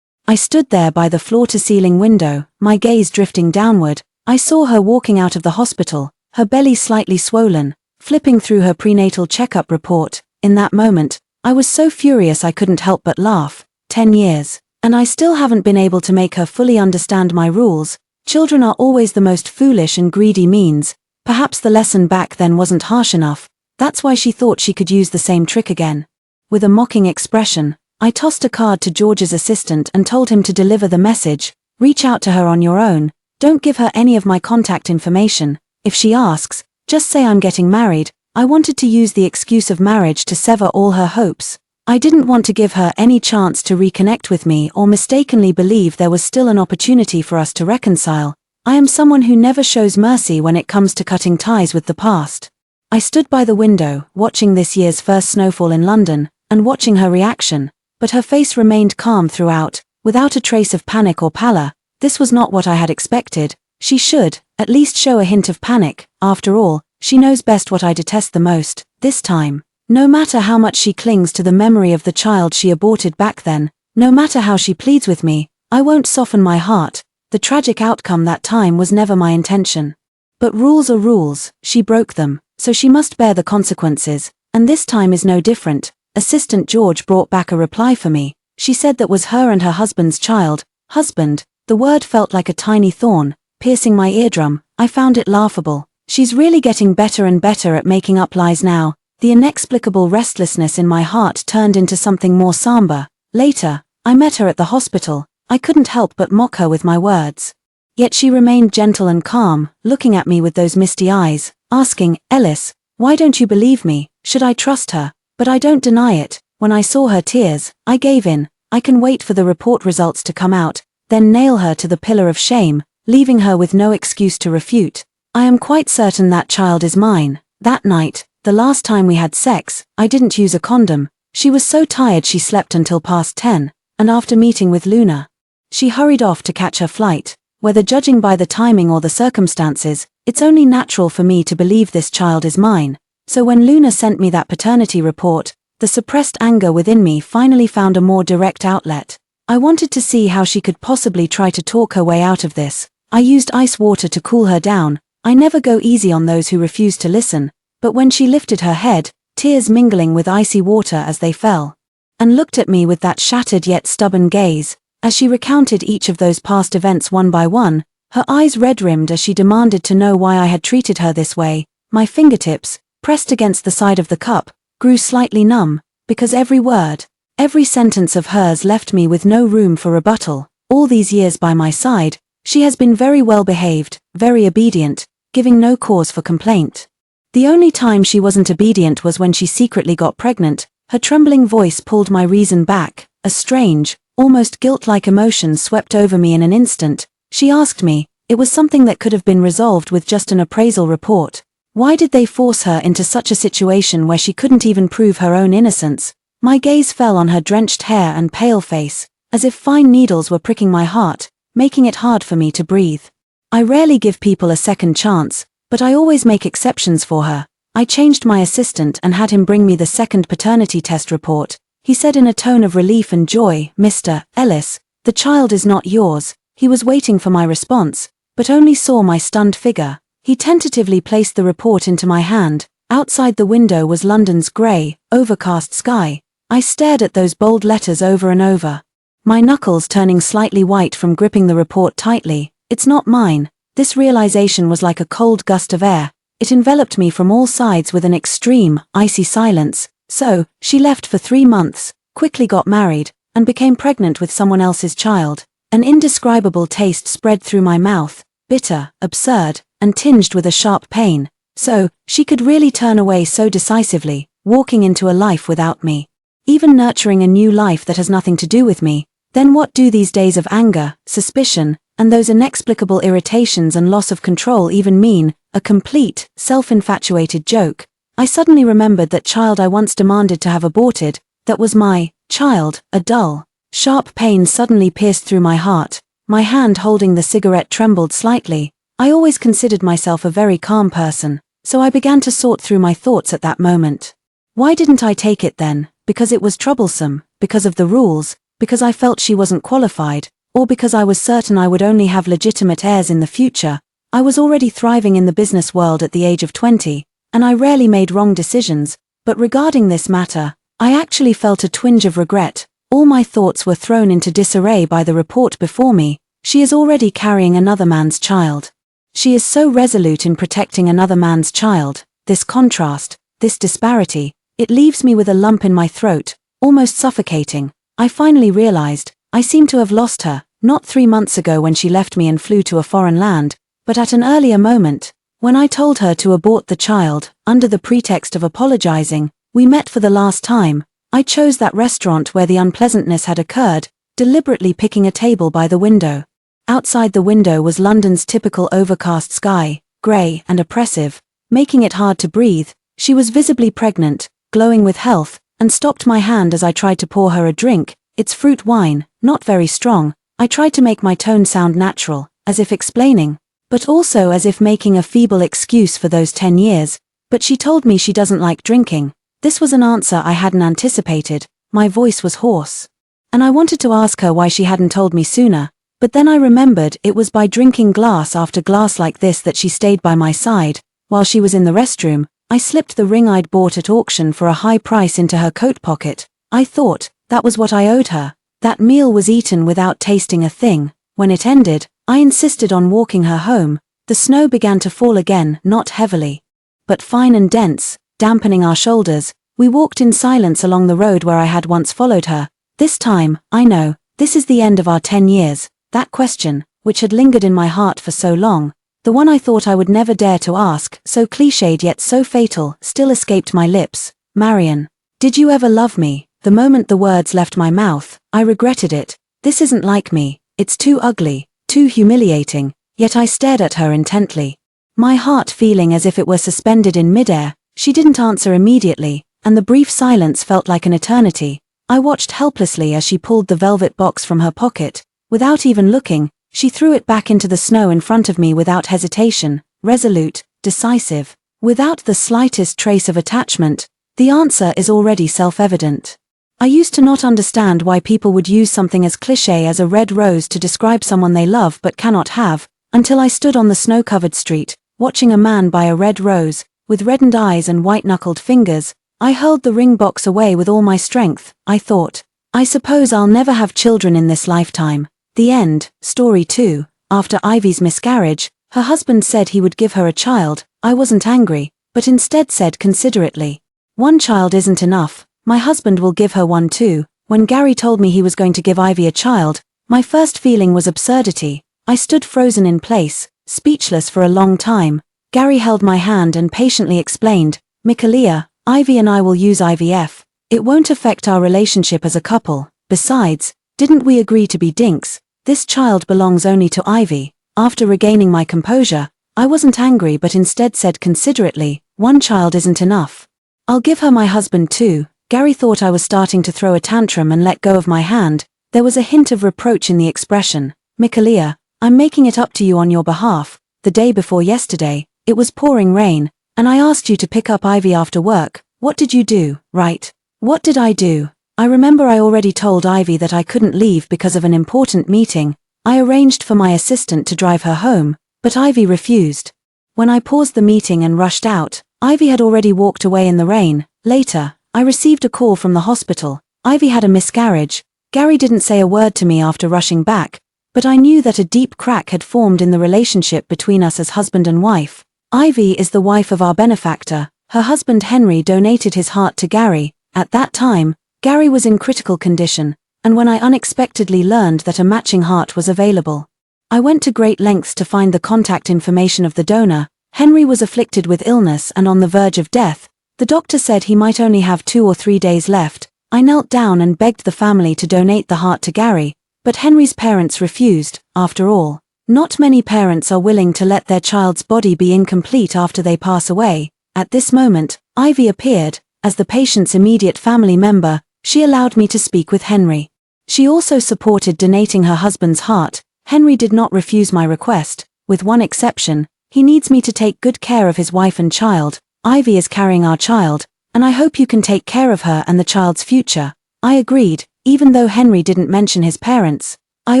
I stood there by the floor-to-ceiling window, my gaze drifting downward. I saw her walking out of the hospital, her belly slightly swollen, flipping through her prenatal checkup report. In that moment, I was so furious I couldn't help but laugh. 10 years, and I still haven't been able to make her fully understand my rules. Children are always the most foolish and greedy means. Perhaps the lesson back then wasn't harsh enough. That's why she thought she could use the same trick again. With a mocking expression, I tossed a card to George's assistant and told him to deliver the message. "Reach out to her on your own. Don't give her any of my contact information. If she asks, just say I'm getting married." I wanted to use the excuse of marriage to sever all her hopes. I didn't want to give her any chance to reconnect with me or mistakenly believe there was still an opportunity for us to reconcile. I am someone who never shows mercy when it comes to cutting ties with the past. I stood by the window, watching this year's first snowfall in London, and watching her reaction, but her face remained calm throughout, without a trace of panic or pallor. This was not what I had expected. She should, at least, show a hint of panic. After all, she knows best what I detest the most. This time, no matter how much she clings to the memory of the child she aborted back then, no matter how she pleads with me, I won't soften my heart. The tragic outcome that time was never my intention. But rules are rules. She broke them, so she must bear the consequences, and this time is no different. Assistant George brought back a reply for me. She said that was her and her husband's child. Husband, the word felt like a tiny thorn, piercing my eardrum. I found it laughable. She's really getting better and better at making up lies now. The inexplicable restlessness in my heart turned into something more somber. Later, I met her at the hospital. I couldn't help but mock her with my words. Yet she remained gentle and calm, looking at me with those misty eyes, asking, "Ellis, why don't you believe me? Should I trust her?" But I don't deny it. When I saw her tears, I gave in. I can wait for the report results to come out, then nail her to the pillar of shame, leaving her with no excuse to refute. I am quite certain that child is mine. That night, the last time we had sex, I didn't use a condom. She was so tired she slept until past 10, and after meeting with Luna, she hurried off to catch her flight. Whether judging by the timing or the circumstances, it's only natural for me to believe this child is mine. So when Luna sent me that paternity report, the suppressed anger within me finally found a more direct outlet. I wanted to see how she could possibly try to talk her way out of this. I used ice water to cool her down. I never go easy on those who refuse to listen, But when she lifted her head, tears mingling with icy water as they fell, and looked at me with that shattered yet stubborn gaze, as she recounted each of those past events one by one, her eyes red-rimmed as she demanded to know why I had treated her this way, my fingertips, pressed against the side of the cup, grew slightly numb, because every word, every sentence of hers left me with no room for rebuttal. All these years by my side, she has been very well behaved, very obedient, giving no cause for complaint. The only time she wasn't obedient was when she secretly got pregnant. Her trembling voice pulled my reason back. A strange, almost guilt-like emotion swept over me in an instant. She asked me, it was something that could have been resolved with just an appraisal report. Why did they force her into such a situation where she couldn't even prove her own innocence? My gaze fell on her drenched hair and pale face, as if fine needles were pricking my heart, making it hard for me to breathe. I rarely give people a second chance, but I always make exceptions for her. I changed my assistant and had him bring me the second paternity test report. He said in a tone of relief and joy, "Mr. Ellis, the child is not yours." He was waiting for my response, but only saw my stunned figure. He tentatively placed the report into my hand. Outside the window was London's grey, overcast sky. I stared at those bold letters over and over, my knuckles turning slightly white from gripping the report tightly. It's not mine. This realization was like a cold gust of air. It enveloped me from all sides with an extreme, icy silence. So, she left for 3 months, quickly got married, and became pregnant with someone else's child. An indescribable taste spread through my mouth, bitter, absurd, and tinged with a sharp pain. So, she could really turn away so decisively, walking into a life without me. Even nurturing a new life that has nothing to do with me. Then what do these days of anger, suspicion, and those inexplicable irritations and loss of control even mean? A complete, self-infatuated joke. I suddenly remembered that child I once demanded to have aborted. That was my child. A dull, sharp pain suddenly pierced through my heart. My hand holding the cigarette trembled slightly. I always considered myself a very calm person, so I began to sort through my thoughts at that moment. Why didn't I take it then? Because it was troublesome, because of the rules, because I felt she wasn't qualified, or because I was certain I would only have legitimate heirs in the future. I was already thriving in the business world at the age of 20, and I rarely made wrong decisions, but regarding this matter, I actually felt a twinge of regret. All my thoughts were thrown into disarray by the report before me. She is already carrying another man's child. She is so resolute in protecting another man's child. This contrast, this disparity, it leaves me with a lump in my throat, almost suffocating. I finally realized, I seem to have lost her, not 3 months ago when she left me and flew to a foreign land, but at an earlier moment, when I told her to abort the child, under the pretext of apologizing. We met for the last time. I chose that restaurant where the unpleasantness had occurred, deliberately picking a table by the window. Outside the window was London's typical overcast sky, grey and oppressive, making it hard to breathe. She was visibly pregnant, glowing with health, and stopped my hand as I tried to pour her a drink. It's fruit wine, not very strong. I tried to make my tone sound natural, as if explaining, but also as if making a feeble excuse for those 10 years. But she told me she doesn't like drinking. This was an answer I hadn't anticipated. My voice was hoarse, and I wanted to ask her why she hadn't told me sooner. But then I remembered it was by drinking glass after glass like this that she stayed by my side. While she was in the restroom, I slipped the ring I'd bought at auction for a high price into her coat pocket. I thought that was what I owed her. That meal was eaten without tasting a thing. When it ended, I insisted on walking her home. The snow began to fall again, not heavily, but fine and dense, dampening our shoulders. We walked in silence along the road where I had once followed her. This time, I know, this is the end of our 10 years. That question, which had lingered in my heart for so long, the one I thought I would never dare to ask, so cliched yet so fatal, still escaped my lips. Marion, did you ever love me? The moment the words left my mouth, I regretted it. This isn't like me. It's too ugly, too humiliating. Yet I stared at her intently, my heart feeling as if it were suspended in midair. She didn't answer immediately, and the brief silence felt like an eternity. I watched helplessly as she pulled the velvet box from her pocket. Without even looking, she threw it back into the snow in front of me without hesitation, resolute, decisive, without the slightest trace of attachment. The answer is already self-evident. I used to not understand why people would use something as cliché as a red rose to describe someone they love but cannot have, until I stood on the snow-covered street, watching a man buy a red rose. With reddened eyes and white-knuckled fingers, I hurled the ring box away with all my strength. I thought, I suppose I'll never have children in this lifetime. The end. Story 2. After Ivy's miscarriage, her husband said he would give her a child. I wasn't angry, but instead said considerately, "One child isn't enough, my husband will give her one too." When Gary told me he was going to give Ivy a child, my first feeling was absurdity. I stood frozen in place, speechless for a long time. Gary held my hand and patiently explained, "Mikalia, Ivy and I will use IVF. It won't affect our relationship as a couple. Besides, didn't we agree to be dinks? This child belongs only to Ivy." After regaining my composure, I wasn't angry but instead said considerately, "One child isn't enough. I'll give her my husband too." Gary thought I was starting to throw a tantrum and let go of my hand. There was a hint of reproach in the expression. "Mikalia, I'm making it up to you on your behalf. The day before yesterday, it was pouring rain, and I asked you to pick up Ivy after work. What did you do, right?" What did I do? I remember I already told Ivy that I couldn't leave because of an important meeting. I arranged for my assistant to drive her home, but Ivy refused. When I paused the meeting and rushed out, Ivy had already walked away in the rain. Later, I received a call from the hospital. Ivy had a miscarriage. Gary didn't say a word to me after rushing back, but I knew that a deep crack had formed in the relationship between us as husband and wife. Ivy is the wife of our benefactor. Her husband Henry donated his heart to Gary. At that time, Gary was in critical condition, and when I unexpectedly learned that a matching heart was available, I went to great lengths to find the contact information of the donor. Henry was afflicted with illness and on the verge of death. The doctor said he might only have 2 or 3 days left. I knelt down and begged the family to donate the heart to Gary, but Henry's parents refused. After all, not many parents are willing to let their child's body be incomplete after they pass away. At this moment, Ivy appeared. As the patient's immediate family member, she allowed me to speak with Henry. She also supported donating her husband's heart. Henry did not refuse my request, with one exception. He needs me to take good care of his wife and child. Ivy is carrying our child, and I hope you can take care of her and the child's future. I agreed, even though Henry didn't mention his parents. I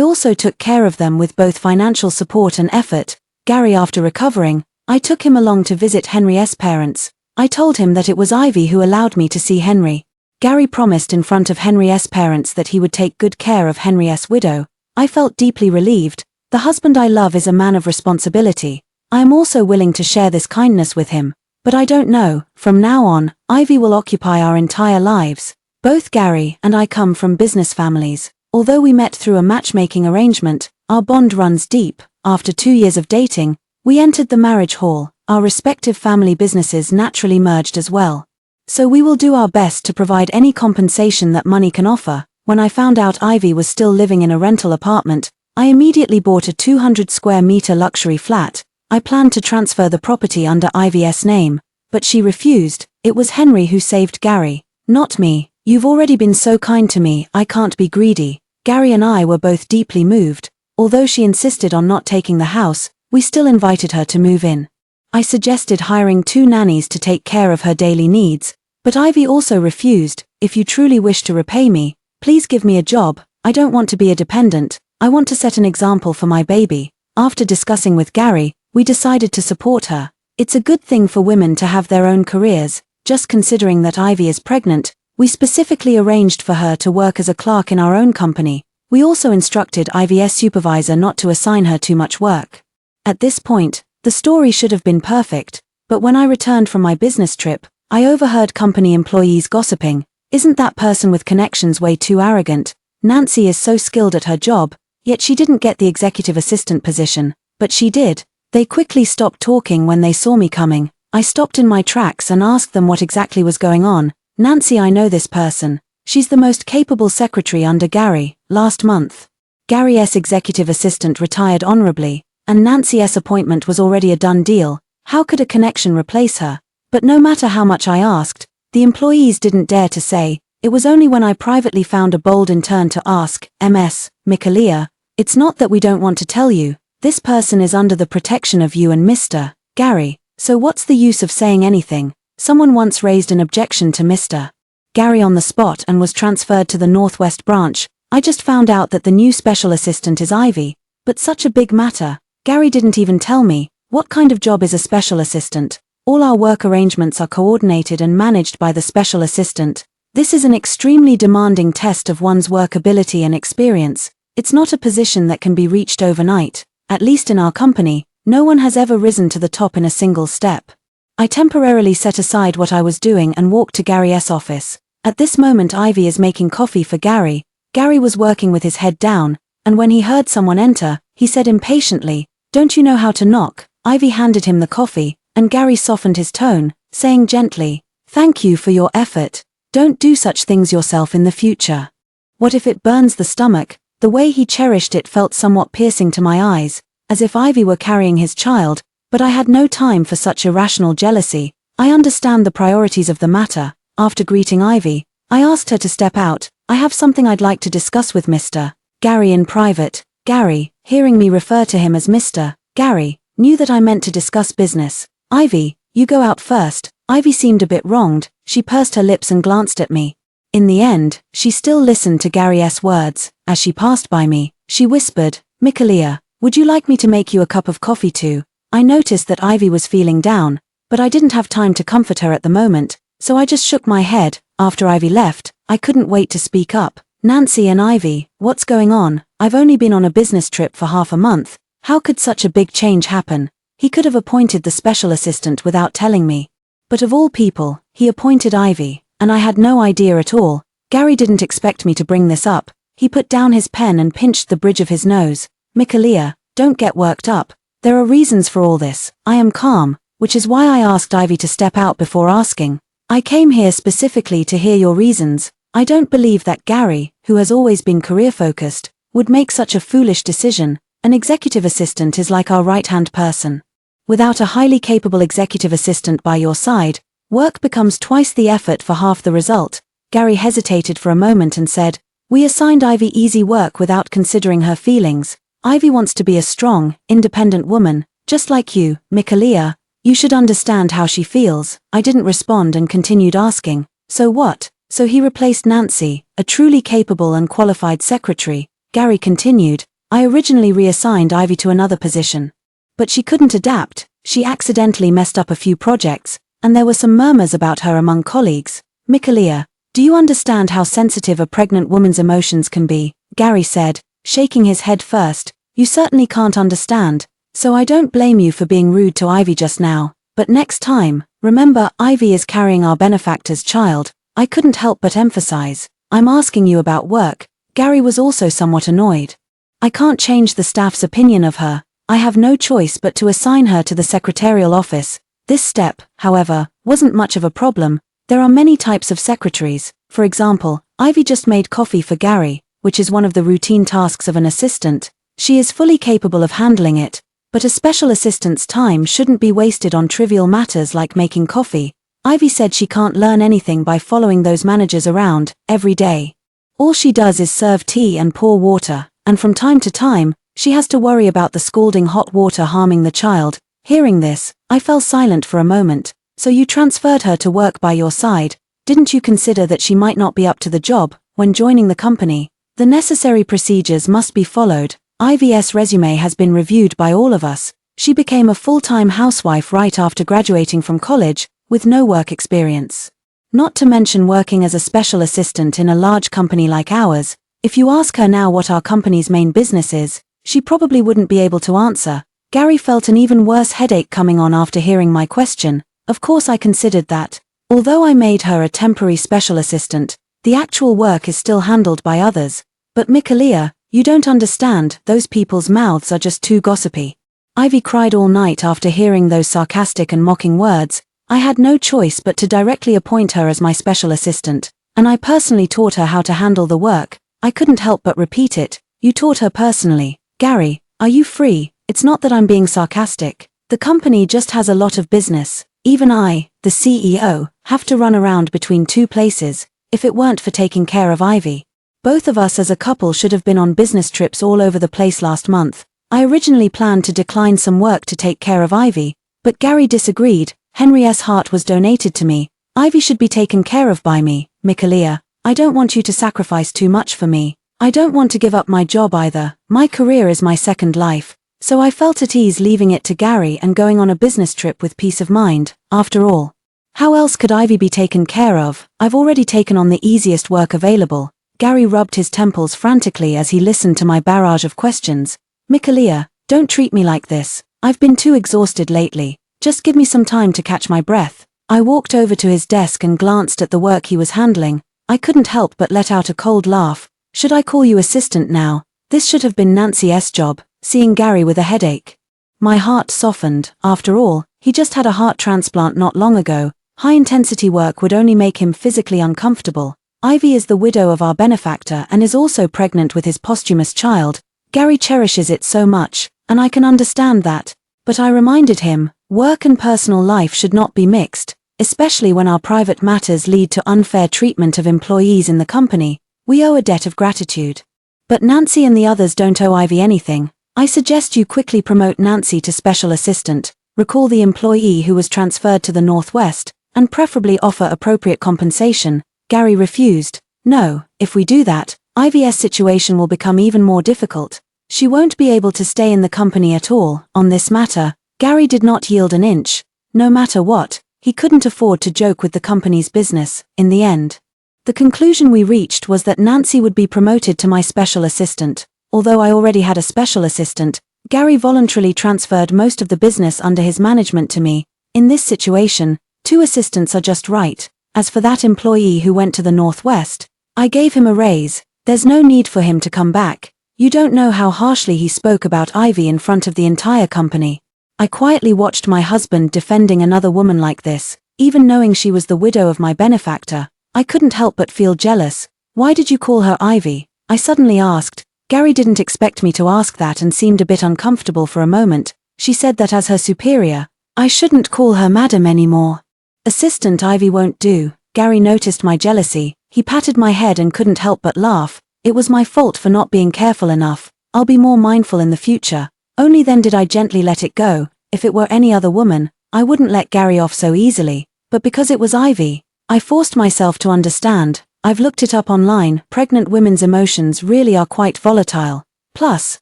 also took care of them with both financial support and effort. Gary, after recovering, I took him along to visit Henry's parents. I told him that it was Ivy who allowed me to see Henry. Gary promised in front of Henry's parents that he would take good care of Henry's widow. I felt deeply relieved. The husband I love is a man of responsibility. I am also willing to share this kindness with him. But I don't know, from now on, Ivy will occupy our entire lives. Both Gary and I come from business families. Although we met through a matchmaking arrangement, our bond runs deep. After 2 years of dating, we entered the marriage hall. Our respective family businesses naturally merged as well. So we will do our best to provide any compensation that money can offer. When I found out Ivy was still living in a rental apartment, I immediately bought a 200 square meter luxury flat. I planned to transfer the property under Ivy's name, but she refused. It was Henry who saved Gary, not me. "You've already been so kind to me, I can't be greedy." Gary and I were both deeply moved. Although she insisted on not taking the house, we still invited her to move in. I suggested hiring 2 nannies to take care of her daily needs, but Ivy also refused. "If you truly wish to repay me, please give me a job. I don't want to be a dependent. I want to set an example for my baby." After discussing with Gary, we decided to support her. It's a good thing for women to have their own careers. Just considering that Ivy is pregnant, we specifically arranged for her to work as a clerk in our own company. We also instructed Ivy's supervisor not to assign her too much work. At this point, the story should have been perfect, but when I returned from my business trip, I overheard company employees gossiping. "Isn't that person with connections way too arrogant? Nancy is so skilled at her job, yet she didn't get the executive assistant position." But she did. They quickly stopped talking when they saw me coming. I stopped in my tracks and asked them what exactly was going on. "Nancy, I know this person. She's the most capable secretary under Gary. Last month, Gary's executive assistant retired honorably, and Nancy's appointment was already a done deal. How could a connection replace her?" But no matter how much I asked, the employees didn't dare to say. It was only when I privately found a bold in turn to ask, "Ms. Mikalia, it's not that we don't want to tell you. This person is under the protection of you and Mr. Gary, so what's the use of saying anything?" Someone once raised an objection to Mr. Gary on the spot and was transferred to the Northwest branch. I just found out that the new special assistant is Ivy, but such a big matter. Gary didn't even tell me. What kind of job is a special assistant? All our work arrangements are coordinated and managed by the special assistant. This is an extremely demanding test of one's work ability and experience. It's not a position that can be reached overnight. At least in our company, no one has ever risen to the top in a single step. I temporarily set aside what I was doing and walked to Gary's office. At this moment Ivy is making coffee for Gary. Gary was working with his head down, and when he heard someone enter, he said impatiently, "Don't you know how to knock?" Ivy handed him the coffee, and Gary softened his tone, saying gently, "Thank you for your effort. Don't do such things yourself in the future. What if it burns the stomach?" The way he cherished it felt somewhat piercing to my eyes, as if Ivy were carrying his child, but I had no time for such irrational jealousy. I understand the priorities of the matter. After greeting Ivy, I asked her to step out. "I have something I'd like to discuss with Mr. Gary in private." Gary, hearing me refer to him as Mr. Gary, knew that I meant to discuss business. "Ivy, you go out first." Ivy seemed a bit wronged. She pursed her lips and glanced at me. In the end, she still listened to Gary's words. As she passed by me, she whispered, "Mikalia, would you like me to make you a cup of coffee too?" I noticed that Ivy was feeling down, but I didn't have time to comfort her at the moment, so I just shook my head. After Ivy left, I couldn't wait to speak up. "Nancy and Ivy, what's going on? I've only been on a business trip for half a month. How could such a big change happen?" He could have appointed the special assistant without telling me. But of all people, he appointed Ivy, and I had no idea at all. Gary didn't expect me to bring this up. He put down his pen and pinched the bridge of his nose. "Mikalia, don't get worked up. There are reasons for all this." I am calm, which is why I asked Ivy to step out before asking. "I came here specifically to hear your reasons. I don't believe that Gary, who has always been career-focused, would make such a foolish decision. An executive assistant is like our right-hand person. Without a highly capable executive assistant by your side, work becomes twice the effort for half the result." Gary hesitated for a moment and said, "We assigned Ivy easy work without considering her feelings. Ivy wants to be a strong, independent woman, just like you, Mikalia. You should understand how she feels." I didn't respond and continued asking, "So what?" "So he replaced Nancy, a truly capable and qualified secretary." Gary continued, "I originally reassigned Ivy to another position. But she couldn't adapt. She accidentally messed up a few projects, and there were some murmurs about her among colleagues." "Mikalia, do you understand how sensitive a pregnant woman's emotions can be?" Gary said, shaking his head first. "You certainly can't understand, so I don't blame you for being rude to Ivy just now. But next time, remember Ivy is carrying our benefactor's child." I couldn't help but emphasize, "I'm asking you about work." Gary was also somewhat annoyed. "I can't change the staff's opinion of her. I have no choice but to assign her to the secretarial office." This step, however, wasn't much of a problem. There are many types of secretaries. For example, Ivy just made coffee for Gary, which is one of the routine tasks of an assistant. She is fully capable of handling it, but a special assistant's time shouldn't be wasted on trivial matters like making coffee. Ivy said she can't learn anything by following those managers around every day. All she does is serve tea and pour water, and from time to time, she has to worry about the scalding hot water harming the child. Hearing this, I fell silent for a moment. "So you transferred her to work by your side. Didn't you consider that she might not be up to the job when joining the company?" "The necessary procedures must be followed. Ivy's resume has been reviewed by all of us. She became a full-time housewife right after graduating from college, with no work experience. Not to mention working as a special assistant in a large company like ours. If you ask her now what our company's main business is, she probably wouldn't be able to answer." Gary felt an even worse headache coming on after hearing my question. Of course I considered that. Although I made her a temporary special assistant, the actual work is still handled by others. "But Mikalia, you don't understand, those people's mouths are just too gossipy." Ivy cried all night after hearing those sarcastic and mocking words. I had no choice but to directly appoint her as my special assistant, and I personally taught her how to handle the work. I couldn't help but repeat it. "You taught her personally." "Gary, are you free? It's not that I'm being sarcastic. The company just has a lot of business. Even I, the CEO, have to run around between two places. If it weren't for taking care of Ivy, both of us as a couple should have been on business trips all over the place last month." I originally planned to decline some work to take care of Ivy, but Gary disagreed. "Henry's heart was donated to me. Ivy should be taken care of by me, Mikalia. I don't want you to sacrifice too much for me. I don't want to give up my job either. My career is my second life." So I felt at ease leaving it to Gary and going on a business trip with peace of mind. After all, how else could Ivy be taken care of? I've already taken on the easiest work available. Gary rubbed his temples frantically as he listened to my barrage of questions. Mikaela, don't treat me like this. I've been too exhausted lately. Just give me some time to catch my breath. I walked over to his desk and glanced at the work he was handling. I couldn't help but let out a cold laugh. Should I call you assistant now? This should have been Nancy's job, seeing Gary with a headache. My heart softened. After all, he just had a heart transplant not long ago. High-intensity work would only make him physically uncomfortable. Ivy is the widow of our benefactor and is also pregnant with his posthumous child. Gary cherishes it so much, and I can understand that. But I reminded him, work and personal life should not be mixed, especially when our private matters lead to unfair treatment of employees in the company. We owe a debt of gratitude. But Nancy and the others don't owe Ivy anything. I suggest you quickly promote Nancy to special assistant, recall the employee who was transferred to the Northwest, and preferably offer appropriate compensation. Gary refused. No, if we do that, Ivy's situation will become even more difficult. She won't be able to stay in the company at all. On this matter, Gary did not yield an inch. No matter what, he couldn't afford to joke with the company's business. In the end, the conclusion we reached was that Nancy would be promoted to my special assistant. Although I already had a special assistant, Gary voluntarily transferred most of the business under his management to me. In this situation, 2 assistants are just right. As for that employee who went to the Northwest, I gave him a raise. There's no need for him to come back. You don't know how harshly he spoke about Ivy in front of the entire company. I quietly watched my husband defending another woman like this. Even knowing she was the widow of my benefactor, I couldn't help but feel jealous. Why did you call her Ivy? I suddenly asked. Gary didn't expect me to ask that and seemed a bit uncomfortable for a moment. She said that as her superior, I shouldn't call her madam anymore. Assistant Ivy won't do. Gary noticed my jealousy. He patted my head and couldn't help but laugh. It was my fault for not being careful enough. I'll be more mindful in the future. Only then did I gently let it go. If it were any other woman, I wouldn't let Gary off so easily. But because it was Ivy, I forced myself to understand. I've looked it up online. Pregnant women's emotions really are quite volatile. Plus,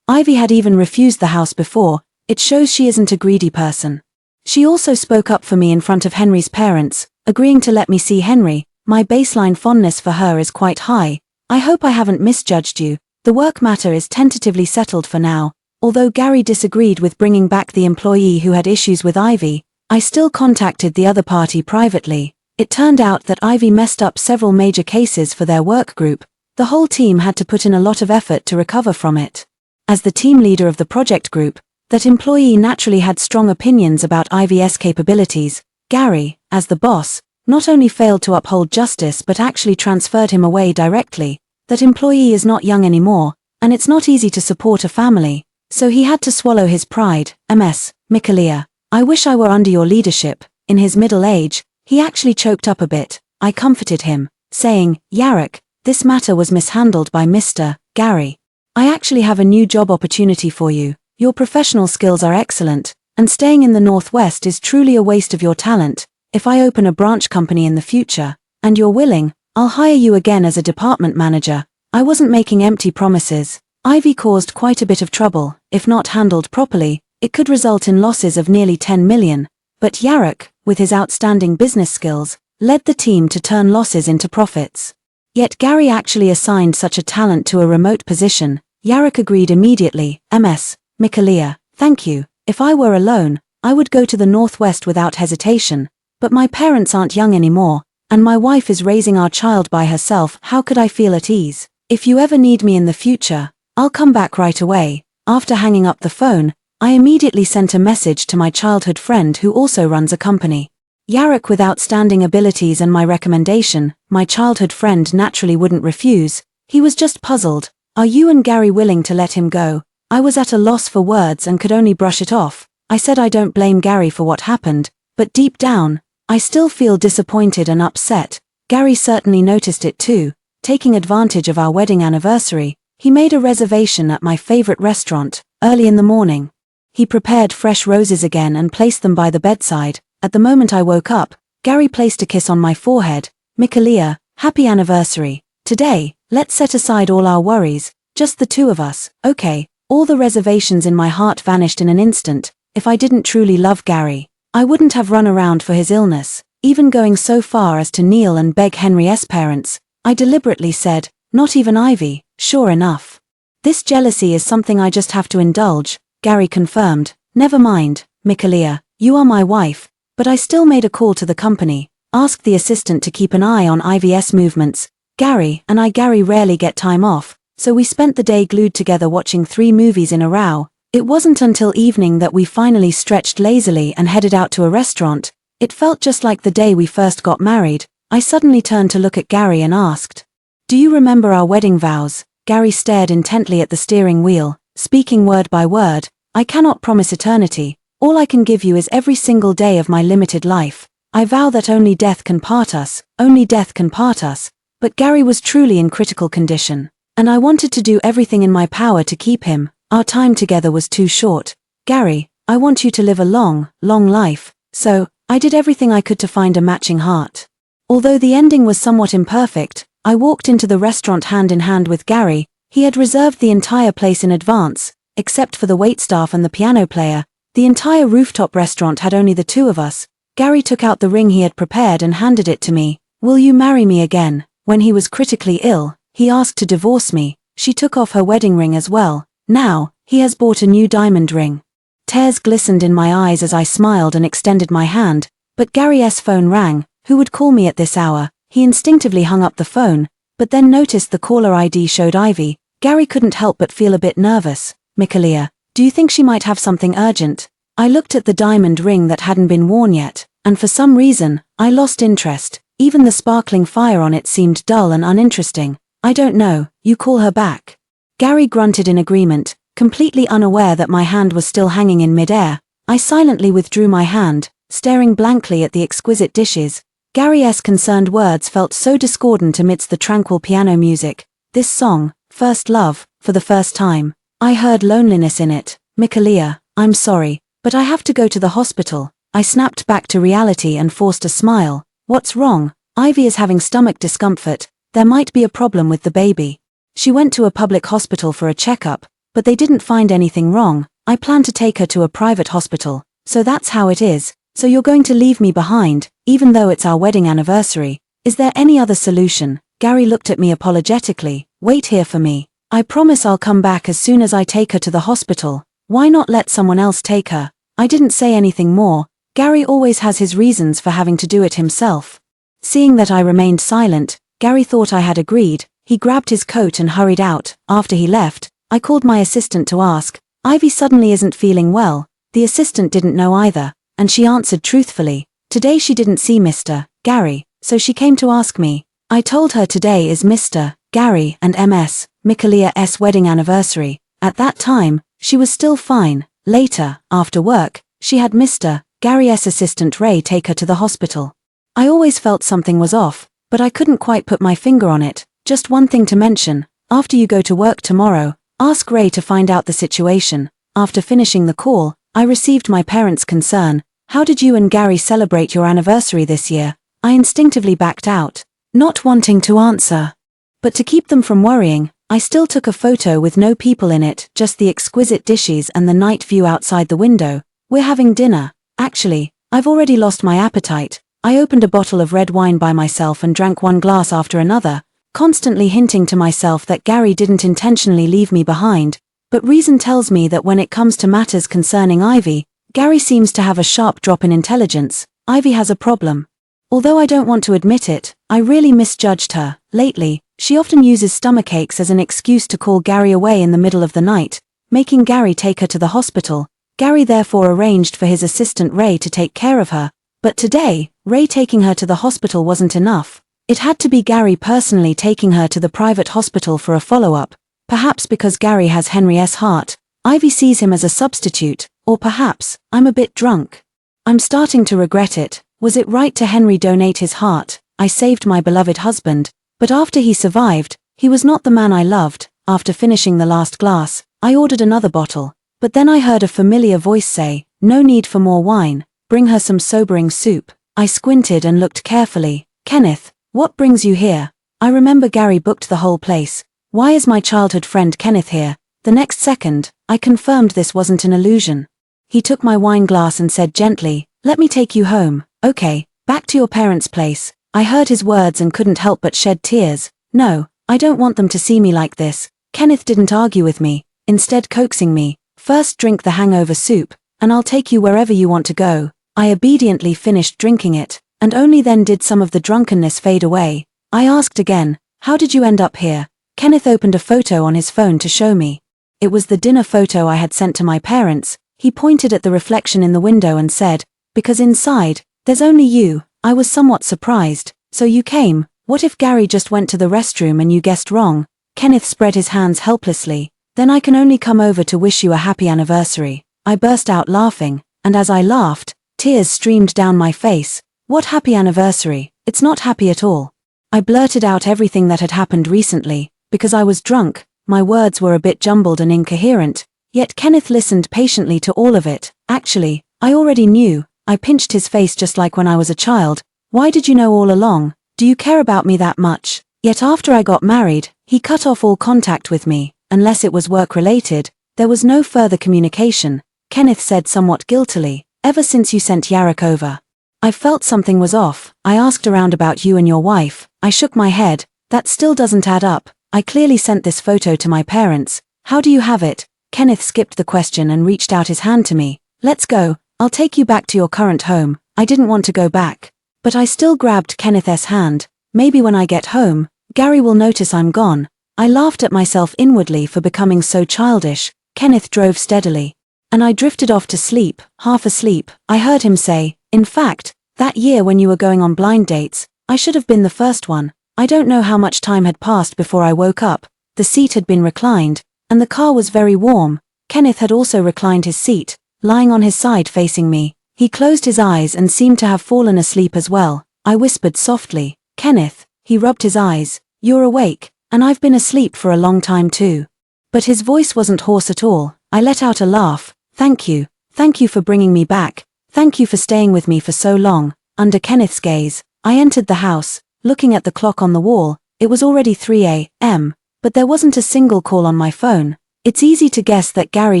Ivy had even refused the house before. It shows she isn't a greedy person. She also spoke up for me in front of Henry's parents, agreeing to let me see Henry. My baseline fondness for her is quite high. I hope I haven't misjudged you. The work matter is tentatively settled for now. Although Gary disagreed with bringing back the employee who had issues with Ivy, I still contacted the other party privately. It turned out that Ivy messed up several major cases for their work group. The whole team had to put in a lot of effort to recover from it. As the team leader of the project group, that employee naturally had strong opinions about Ivy's capabilities. Gary, as the boss, not only failed to uphold justice but actually transferred him away directly. That employee is not young anymore, and it's not easy to support a family, so he had to swallow his pride. Mikaela, I wish I were under your leadership. In his middle age, he actually choked up a bit. I comforted him, saying, Yarek, this matter was mishandled by Mr. Gary. I actually have a new job opportunity for you. Your professional skills are excellent, and staying in the Northwest is truly a waste of your talent. If I open a branch company in the future, and you're willing, I'll hire you again as a department manager. I wasn't making empty promises. Ivy caused quite a bit of trouble. If not handled properly, it could result in losses of nearly 10 million. But Yarek, with his outstanding business skills, led the team to turn losses into profits. Yet Gary actually assigned such a talent to a remote position. Yarek agreed immediately. Mikaela, thank you. If I were alone, I would go to the Northwest without hesitation. But my parents aren't young anymore, and my wife is raising our child by herself. How could I feel at ease? If you ever need me in the future, I'll come back right away. After hanging up the phone, I immediately sent a message to my childhood friend who also runs a company. Yarek with outstanding abilities and my recommendation. My childhood friend naturally wouldn't refuse. He was just puzzled. Are you and Gary willing to let him go? I was at a loss for words and could only brush it off. I said I don't blame Gary for what happened, but deep down, I still feel disappointed and upset. Gary certainly noticed it too. Taking advantage of our wedding anniversary, he made a reservation at my favorite restaurant, early in the morning. He prepared fresh roses again and placed them by the bedside. At the moment I woke up, Gary placed a kiss on my forehead. Mikaela, happy anniversary. Today, let's set aside all our worries, just the two of us. Okay, All the reservations in my heart vanished in an instant. If I didn't truly love Gary, I wouldn't have run around for his illness, even going so far as to kneel and beg Henry's parents. I deliberately said, "Not even Ivy." Sure enough. "This jealousy is something I just have to indulge," Gary confirmed. "Never mind, Michaelia, you are my wife." But I still made a call to the company, asked the assistant to keep an eye on Ivy's movements. Gary rarely get time off, so we spent the day glued together watching 3 movies in a row. It wasn't until evening that we finally stretched lazily and headed out to a restaurant. It felt just like the day we first got married. I suddenly turned to look at Gary and asked, "Do you remember our wedding vows?" Gary stared intently at the steering wheel, speaking word by word. "I cannot promise eternity. All I can give you is every single day of my limited life. I vow that only death can part us, only death can part us." But Gary was truly in critical condition, and I wanted to do everything in my power to keep him. Our time together was too short. "Gary, I want you to live a long, long life." So, I did everything I could to find a matching heart. Although the ending was somewhat imperfect, I walked into the restaurant hand in hand with Gary. He had reserved the entire place in advance, except for the waitstaff and the piano player. The entire rooftop restaurant had only the 2 of us. Gary took out the ring he had prepared and handed it to me. "Will you marry me again?" When he was critically ill, he asked to divorce me. She took off her wedding ring as well. Now, he has bought a new diamond ring. Tears glistened in my eyes as I smiled and extended my hand, but Gary's phone rang. Who would call me at this hour? He instinctively hung up the phone, but then noticed the caller ID showed Ivy. Gary couldn't help but feel a bit nervous. "Michaelia, do you think she might have something urgent?" I looked at the diamond ring that hadn't been worn yet, and for some reason, I lost interest. Even the sparkling fire on it seemed dull and uninteresting. "I don't know, you call her back." Gary grunted in agreement, completely unaware that my hand was still hanging in midair. I silently withdrew my hand, staring blankly at the exquisite dishes. Gary's concerned words felt so discordant amidst the tranquil piano music. This song, "First Love," for the first time, I heard loneliness in it. "Michaelia, I'm sorry, but I have to go to the hospital." I snapped back to reality and forced a smile. "What's wrong?" "Ivy is having stomach discomfort. There might be a problem with the baby." She went to a public hospital for a checkup, but they didn't find anything wrong. "I plan to take her to a private hospital." "So that's how it is. So you're going to leave me behind, even though it's our wedding anniversary. Is there any other solution?" Gary looked at me apologetically. "Wait here for me. I promise I'll come back as soon as I take her to the hospital." "Why not let someone else take her?" I didn't say anything more. Gary always has his reasons for having to do it himself. Seeing that I remained silent, Gary thought I had agreed. He grabbed his coat and hurried out. After he left, I called my assistant to ask, "Ivy suddenly isn't feeling well." The assistant didn't know either, and she answered truthfully, "Today she didn't see Mr. Gary, so she came to ask me." I told her today is Mr. Gary and Ms. Michaelia's wedding anniversary. At that time, she was still fine. Later, after work, she had Mr. Gary's assistant Ray take her to the hospital. I always felt something was off, but I couldn't quite put my finger on it. "Just one thing to mention, after you go to work tomorrow, ask Ray to find out the situation." After finishing the call, I received my parents' concern. "How did you and Gary celebrate your anniversary this year?" I instinctively backed out, not wanting to answer. But to keep them from worrying, I still took a photo with no people in it, just the exquisite dishes and the night view outside the window. "We're having dinner. Actually, I've already lost my appetite." I opened a bottle of red wine by myself and drank one glass after another, constantly hinting to myself that Gary didn't intentionally leave me behind. But reason tells me that when it comes to matters concerning Ivy, Gary seems to have a sharp drop in intelligence. Ivy has a problem. Although I don't want to admit it, I really misjudged her. Lately, she often uses stomachaches as an excuse to call Gary away in the middle of the night, making Gary take her to the hospital. Gary therefore arranged for his assistant Ray to take care of her. But today, Ray taking her to the hospital wasn't enough. It had to be Gary personally taking her to the private hospital for a follow-up. Perhaps because Gary has Henry's heart, Ivy sees him as a substitute, or perhaps, I'm a bit drunk. I'm starting to regret it. Was it right to Henry donate his heart? I saved my beloved husband, but after he survived, he was not the man I loved. After finishing the last glass, I ordered another bottle, but then I heard a familiar voice say, "No need for more wine, bring her some sobering soup." I squinted and looked carefully. "Kenneth, what brings you here?" I remember Gary booked the whole place. Why is my childhood friend Kenneth here? The next second, I confirmed this wasn't an illusion. He took my wine glass and said gently, "Let me take you home, okay, back to your parents' place." I heard his words and couldn't help but shed tears. "No, I don't want them to see me like this." Kenneth didn't argue with me, instead coaxing me, "First drink the hangover soup, and I'll take you wherever you want to go." I obediently finished drinking it, and only then did some of the drunkenness fade away. I asked again, "How did you end up here?" Kenneth opened a photo on his phone to show me. It was the dinner photo I had sent to my parents. He pointed at the reflection in the window and said, "Because inside, there's only you." I was somewhat surprised. "So you came, what if Gary just went to the restroom and you guessed wrong?" Kenneth spread his hands helplessly. "Then I can only come over to wish you a happy anniversary." I burst out laughing, and as I laughed, tears streamed down my face. "What happy anniversary? It's not happy at all." I blurted out everything that had happened recently. Because I was drunk, my words were a bit jumbled and incoherent, yet Kenneth listened patiently to all of it. "Actually, I already knew." I pinched his face just like when I was a child. "Why did you know all along? Do you care about me that much?" Yet after I got married, he cut off all contact with me, unless it was work-related. There was no further communication. Kenneth said somewhat guiltily, "Ever since you sent Yarek over, I felt something was off. I asked around about you and your wife." I shook my head. "That still doesn't add up. I clearly sent this photo to my parents. How do you have it?" Kenneth skipped the question and reached out his hand to me. "Let's go. I'll take you back to your current home." I didn't want to go back, but I still grabbed Kenneth's hand. "Maybe when I get home, Gary will notice I'm gone." I laughed at myself inwardly for becoming so childish. Kenneth drove steadily, and I drifted off to sleep, half asleep. I heard him say, "In fact, that year when you were going on blind dates, I should have been the first one." I don't know how much time had passed before I woke up. The seat had been reclined, and the car was very warm. Kenneth had also reclined his seat, lying on his side facing me. He closed his eyes and seemed to have fallen asleep as well. I whispered softly, "Kenneth." He rubbed his eyes. "You're awake, and I've been asleep for a long time too." But his voice wasn't hoarse at all. I let out a laugh. "Thank you. Thank you for bringing me back. Thank you for staying with me for so long." Under Kenneth's gaze, I entered the house. Looking at the clock on the wall, it was already 3 a.m., but there wasn't a single call on my phone. It's easy to guess that Gary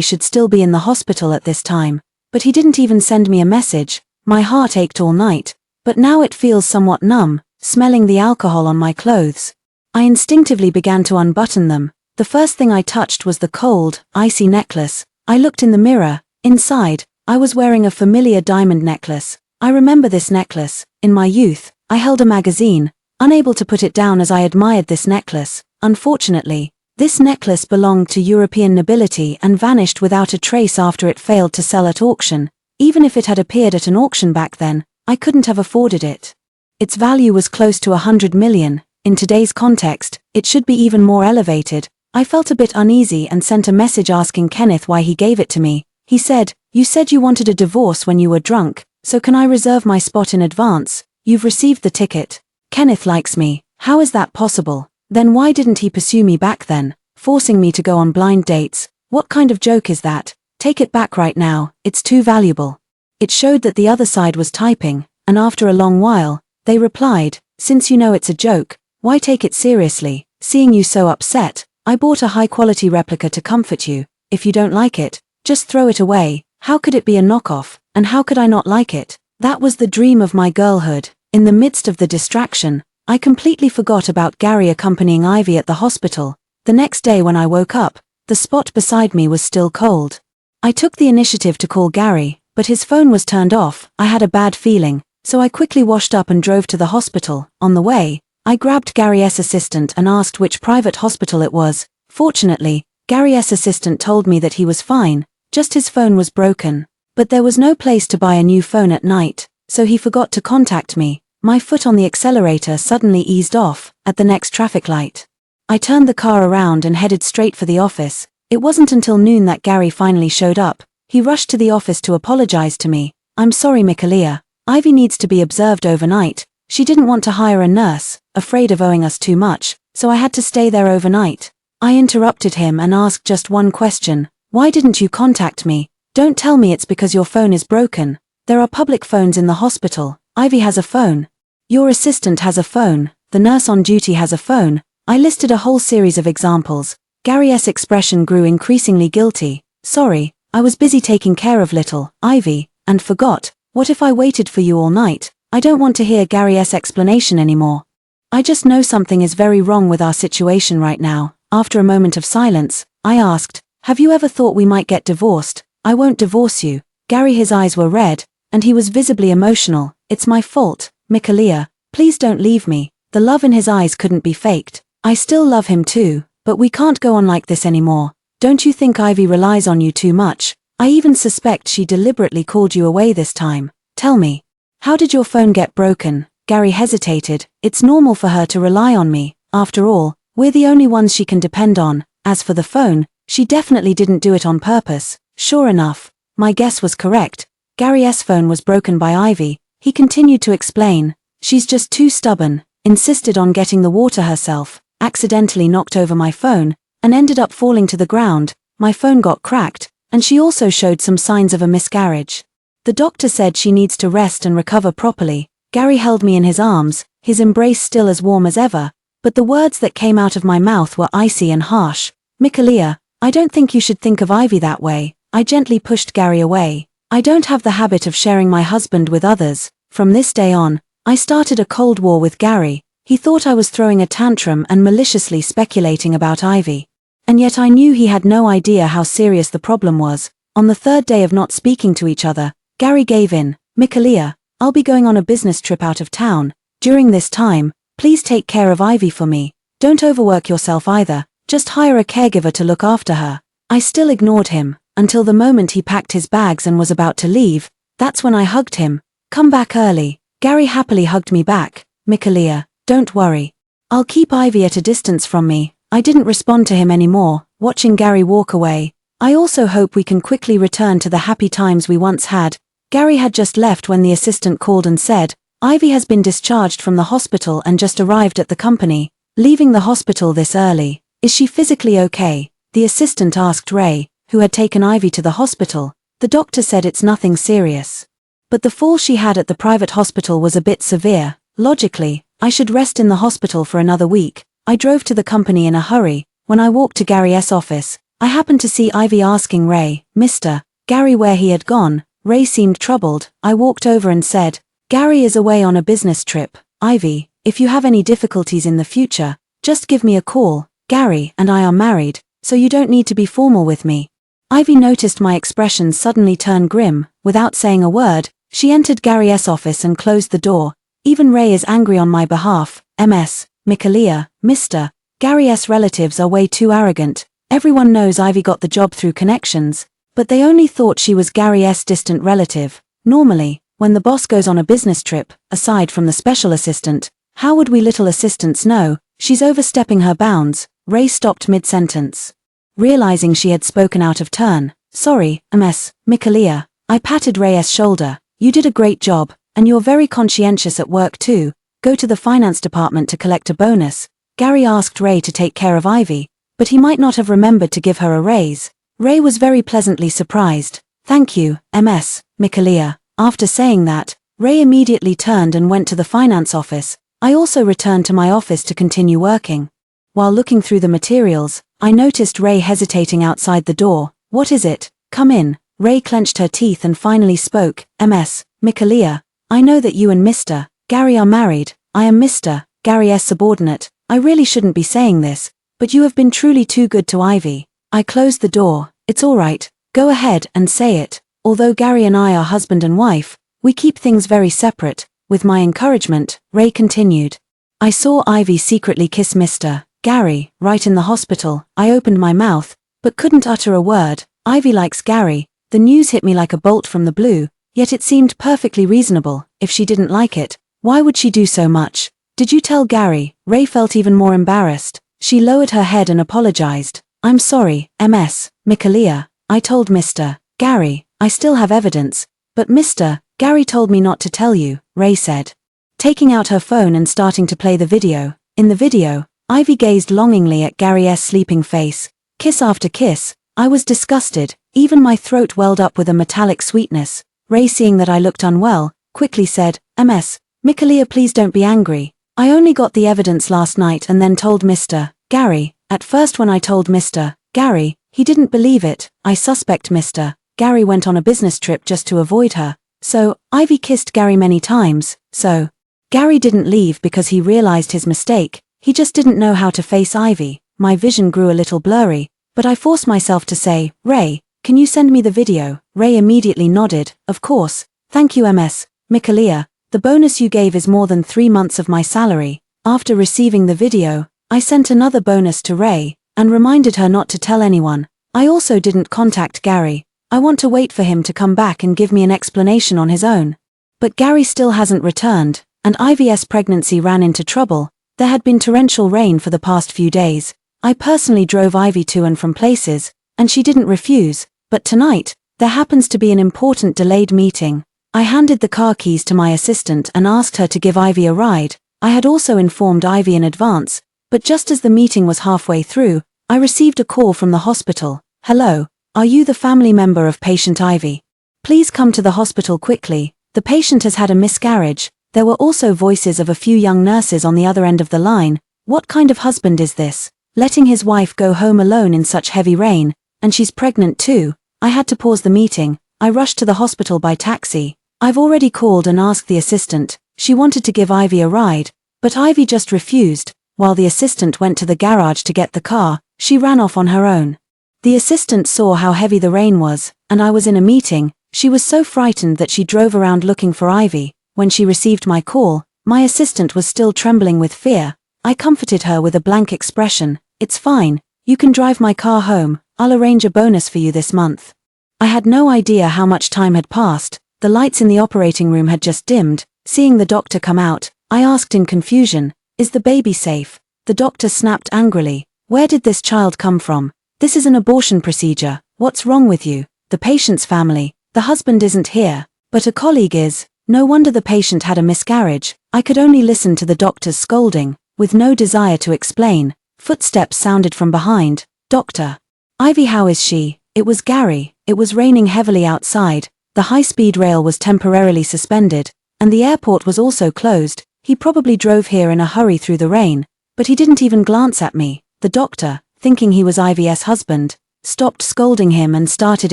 should still be in the hospital at this time, but he didn't even send me a message. My heart ached all night, but now it feels somewhat numb, smelling the alcohol on my clothes. I instinctively began to unbutton them. The first thing I touched was the cold, icy necklace. I looked in the mirror. Inside, I was wearing a familiar diamond necklace. I remember this necklace. In my youth, I held a magazine, unable to put it down as I admired this necklace. Unfortunately, this necklace belonged to European nobility and vanished without a trace after it failed to sell at auction. Even if it had appeared at an auction back then, I couldn't have afforded it. Its value was close to 100 million. In today's context, it should be even more elevated. I felt a bit uneasy and sent a message asking Kenneth why he gave it to me. He said, "You said you wanted a divorce when you were drunk, so can I reserve my spot in advance? You've received the ticket." Kenneth likes me. How is that possible? Then why didn't he pursue me back then, forcing me to go on blind dates? What kind of joke is that? Take it back right now, it's too valuable. It showed that the other side was typing, and after a long while, they replied, "Since you know it's a joke, why take it seriously? Seeing you so upset, I bought a high-quality replica to comfort you. If you don't like it, just throw it away." How could it be a knockoff, and how could I not like it? That was the dream of my girlhood. In the midst of the distraction, I completely forgot about Gary accompanying Ivy at the hospital. The next day when I woke up, the spot beside me was still cold. I took the initiative to call Gary, but his phone was turned off. I had a bad feeling, so I quickly washed up and drove to the hospital. On the way, I grabbed Gary's assistant and asked which private hospital it was. Fortunately, Gary's assistant told me that he was fine, just his phone was broken. But there was no place to buy a new phone at night, so he forgot to contact me. My foot on the accelerator suddenly eased off at the next traffic light. I turned the car around and headed straight for the office. It wasn't until noon that Gary finally showed up. He rushed to the office to apologize to me. "I'm sorry, Mikalia. Ivy needs to be observed overnight. She didn't want to hire a nurse, afraid of owing us too much, so I had to stay there overnight." I interrupted him and asked just one question. "Why didn't you contact me? Don't tell me it's because your phone is broken. There are public phones in the hospital. Ivy has a phone. Your assistant has a phone. The nurse on duty has a phone." I listed a whole series of examples. Gary's expression grew increasingly guilty. Sorry, I was busy taking care of little Ivy, and forgot. What if I waited for you all night? I don't want to hear Gary's explanation anymore. I just know something is very wrong with our situation right now. After a moment of silence, I asked, have you ever thought we might get divorced? I won't divorce you. Gary, his eyes were red, and he was visibly emotional. It's my fault, Mikaela. Please don't leave me. The love in his eyes couldn't be faked. I still love him too, but we can't go on like this anymore. Don't you think Ivy relies on you too much? I even suspect she deliberately called you away this time. Tell me, how did your phone get broken? Gary hesitated. It's normal for her to rely on me. After all, we're the only ones she can depend on. As for the phone, she definitely didn't do it on purpose. Sure enough, my guess was correct. Gary's phone was broken by Ivy. He continued to explain. She's just too stubborn, insisted on getting the water herself, accidentally knocked over my phone, and ended up falling to the ground. My phone got cracked, and she also showed some signs of a miscarriage. The doctor said she needs to rest and recover properly. Gary held me in his arms, his embrace still as warm as ever, but the words that came out of my mouth were icy and harsh. Mikaela, I don't think you should think of Ivy that way. I gently pushed Gary away. I don't have the habit of sharing my husband with others. From this day on, I started a cold war with Gary. He thought I was throwing a tantrum and maliciously speculating about Ivy. And yet I knew he had no idea how serious the problem was. On the third day of not speaking to each other, Gary gave in. Mikaela, I'll be going on a business trip out of town. During this time, please take care of Ivy for me. Don't overwork yourself either. Just hire a caregiver to look after her. I still ignored him, until the moment he packed his bags and was about to leave. That's when I hugged him. Come back early. Gary happily hugged me back. Mikaela, don't worry. I'll keep Ivy at a distance from me. I didn't respond to him anymore, watching Gary walk away. I also hope we can quickly return to the happy times we once had. Gary had just left when the assistant called and said, Ivy has been discharged from the hospital and just arrived at the company. Leaving the hospital this early. Is she physically okay? The assistant asked Ray, who had taken Ivy to the hospital. The doctor said it's nothing serious. But the fall she had at the private hospital was a bit severe. Logically, I should rest in the hospital for another week. I drove to the company in a hurry. When I walked to Gary's office, I happened to see Ivy asking Ray, Mr. Gary, where he had gone. Ray seemed troubled. I walked over and said, Gary is away on a business trip. Ivy, if you have any difficulties in the future, just give me a call. Gary and I are married, so you don't need to be formal with me. Ivy noticed my expression suddenly turn grim. Without saying a word, she entered Gary's office and closed the door. Even Ray is angry on my behalf. Mikaela, Mr. Gary's relatives are way too arrogant. Everyone knows Ivy got the job through connections, but they only thought she was Gary's distant relative. Normally, when the boss goes on a business trip, aside from the special assistant, how would we little assistants know? She's overstepping her bounds. Ray stopped mid-sentence. Realizing she had spoken out of turn. Sorry, Mikaela. I patted Ray's shoulder. You did a great job, and you're very conscientious at work too. Go to the finance department to collect a bonus. Gary asked Ray to take care of Ivy, but he might not have remembered to give her a raise. Ray was very pleasantly surprised. Thank you, Mikaela. After saying that, Ray immediately turned and went to the finance office. I also returned to my office to continue working. While looking through the materials, I noticed Ray hesitating outside the door. What is it? Come in. Ray clenched her teeth and finally spoke. Mikaela, I know that you and Mr. Gary are married. I am Mr. Gary's subordinate. I really shouldn't be saying this, but you have been truly too good to Ivy. I closed the door. It's all right. Go ahead and say it. Although Gary and I are husband and wife, we keep things very separate. With my encouragement, Ray continued. I saw Ivy secretly kiss Mr. Gary right in the hospital. I opened my mouth, but couldn't utter a word. Ivy likes Gary. The news hit me like a bolt from the blue, yet it seemed perfectly reasonable. If she didn't like it, why would she do so much? Did you tell Gary? Ray felt even more embarrassed. She lowered her head and apologized. I'm sorry, Mikaela. I told Mr. Gary. I still have evidence, but Mr. Gary told me not to tell you, Ray said, taking out her phone and starting to play the video. In the video, Ivy gazed longingly at Gary's sleeping face. Kiss after kiss. I was disgusted. Even my throat welled up with a metallic sweetness. Ray, seeing that I looked unwell, quickly said, Mikaela, please don't be angry. I only got the evidence last night and then told Mr. Gary. At first when I told Mr. Gary, he didn't believe it. I suspect Mr. Gary went on a business trip just to avoid her. So, Ivy kissed Gary many times. So, Gary didn't leave because he realized his mistake. He just didn't know how to face Ivy. My vision grew a little blurry, but I forced myself to say, Ray, can you send me the video? Ray immediately nodded. Of course. Thank you, Ms. Mikalia. The bonus you gave is more than 3 months of my salary. After receiving the video, I sent another bonus to Ray and reminded her not to tell anyone. I also didn't contact Gary. I want to wait for him to come back and give me an explanation on his own. But Gary still hasn't returned, and Ivy's pregnancy ran into trouble. There had been torrential rain for the past few days. I personally drove Ivy to and from places, and she didn't refuse. But tonight, there happens to be an important delayed meeting. I handed the car keys to my assistant and asked her to give Ivy a ride. I had also informed Ivy in advance, but just as the meeting was halfway through, I received a call from the hospital. Hello, are you the family member of patient Ivy? Please come to the hospital quickly. The patient has had a miscarriage. There were also voices of a few young nurses on the other end of the line. What kind of husband is this? Letting his wife go home alone in such heavy rain, and she's pregnant too. I had to pause the meeting. I rushed to the hospital by taxi. I've already called and asked the assistant. She wanted to give Ivy a ride, but Ivy just refused. While the assistant went to the garage to get the car, she ran off on her own. The assistant saw how heavy the rain was, and I was in a meeting. She was so frightened that she drove around looking for Ivy. When she received my call, my assistant was still trembling with fear. I comforted her with a blank expression. It's fine, you can drive my car home. I'll arrange a bonus for you this month. I had no idea how much time had passed. The lights in the operating room had just dimmed. Seeing the doctor come out, I asked in confusion, is the baby safe? The doctor snapped angrily. Where did this child come from? This is an abortion procedure. What's wrong with you? The patient's family. The husband isn't here, but a colleague is. No wonder the patient had a miscarriage. I could only listen to the doctor's scolding, with no desire to explain. Footsteps sounded from behind. Doctor. Ivy, how is she? It was Gary. It was raining heavily outside. The high-speed rail was temporarily suspended, and the airport was also closed. He probably drove here in a hurry through the rain, but he didn't even glance at me. The doctor, thinking he was Ivy's husband, stopped scolding him and started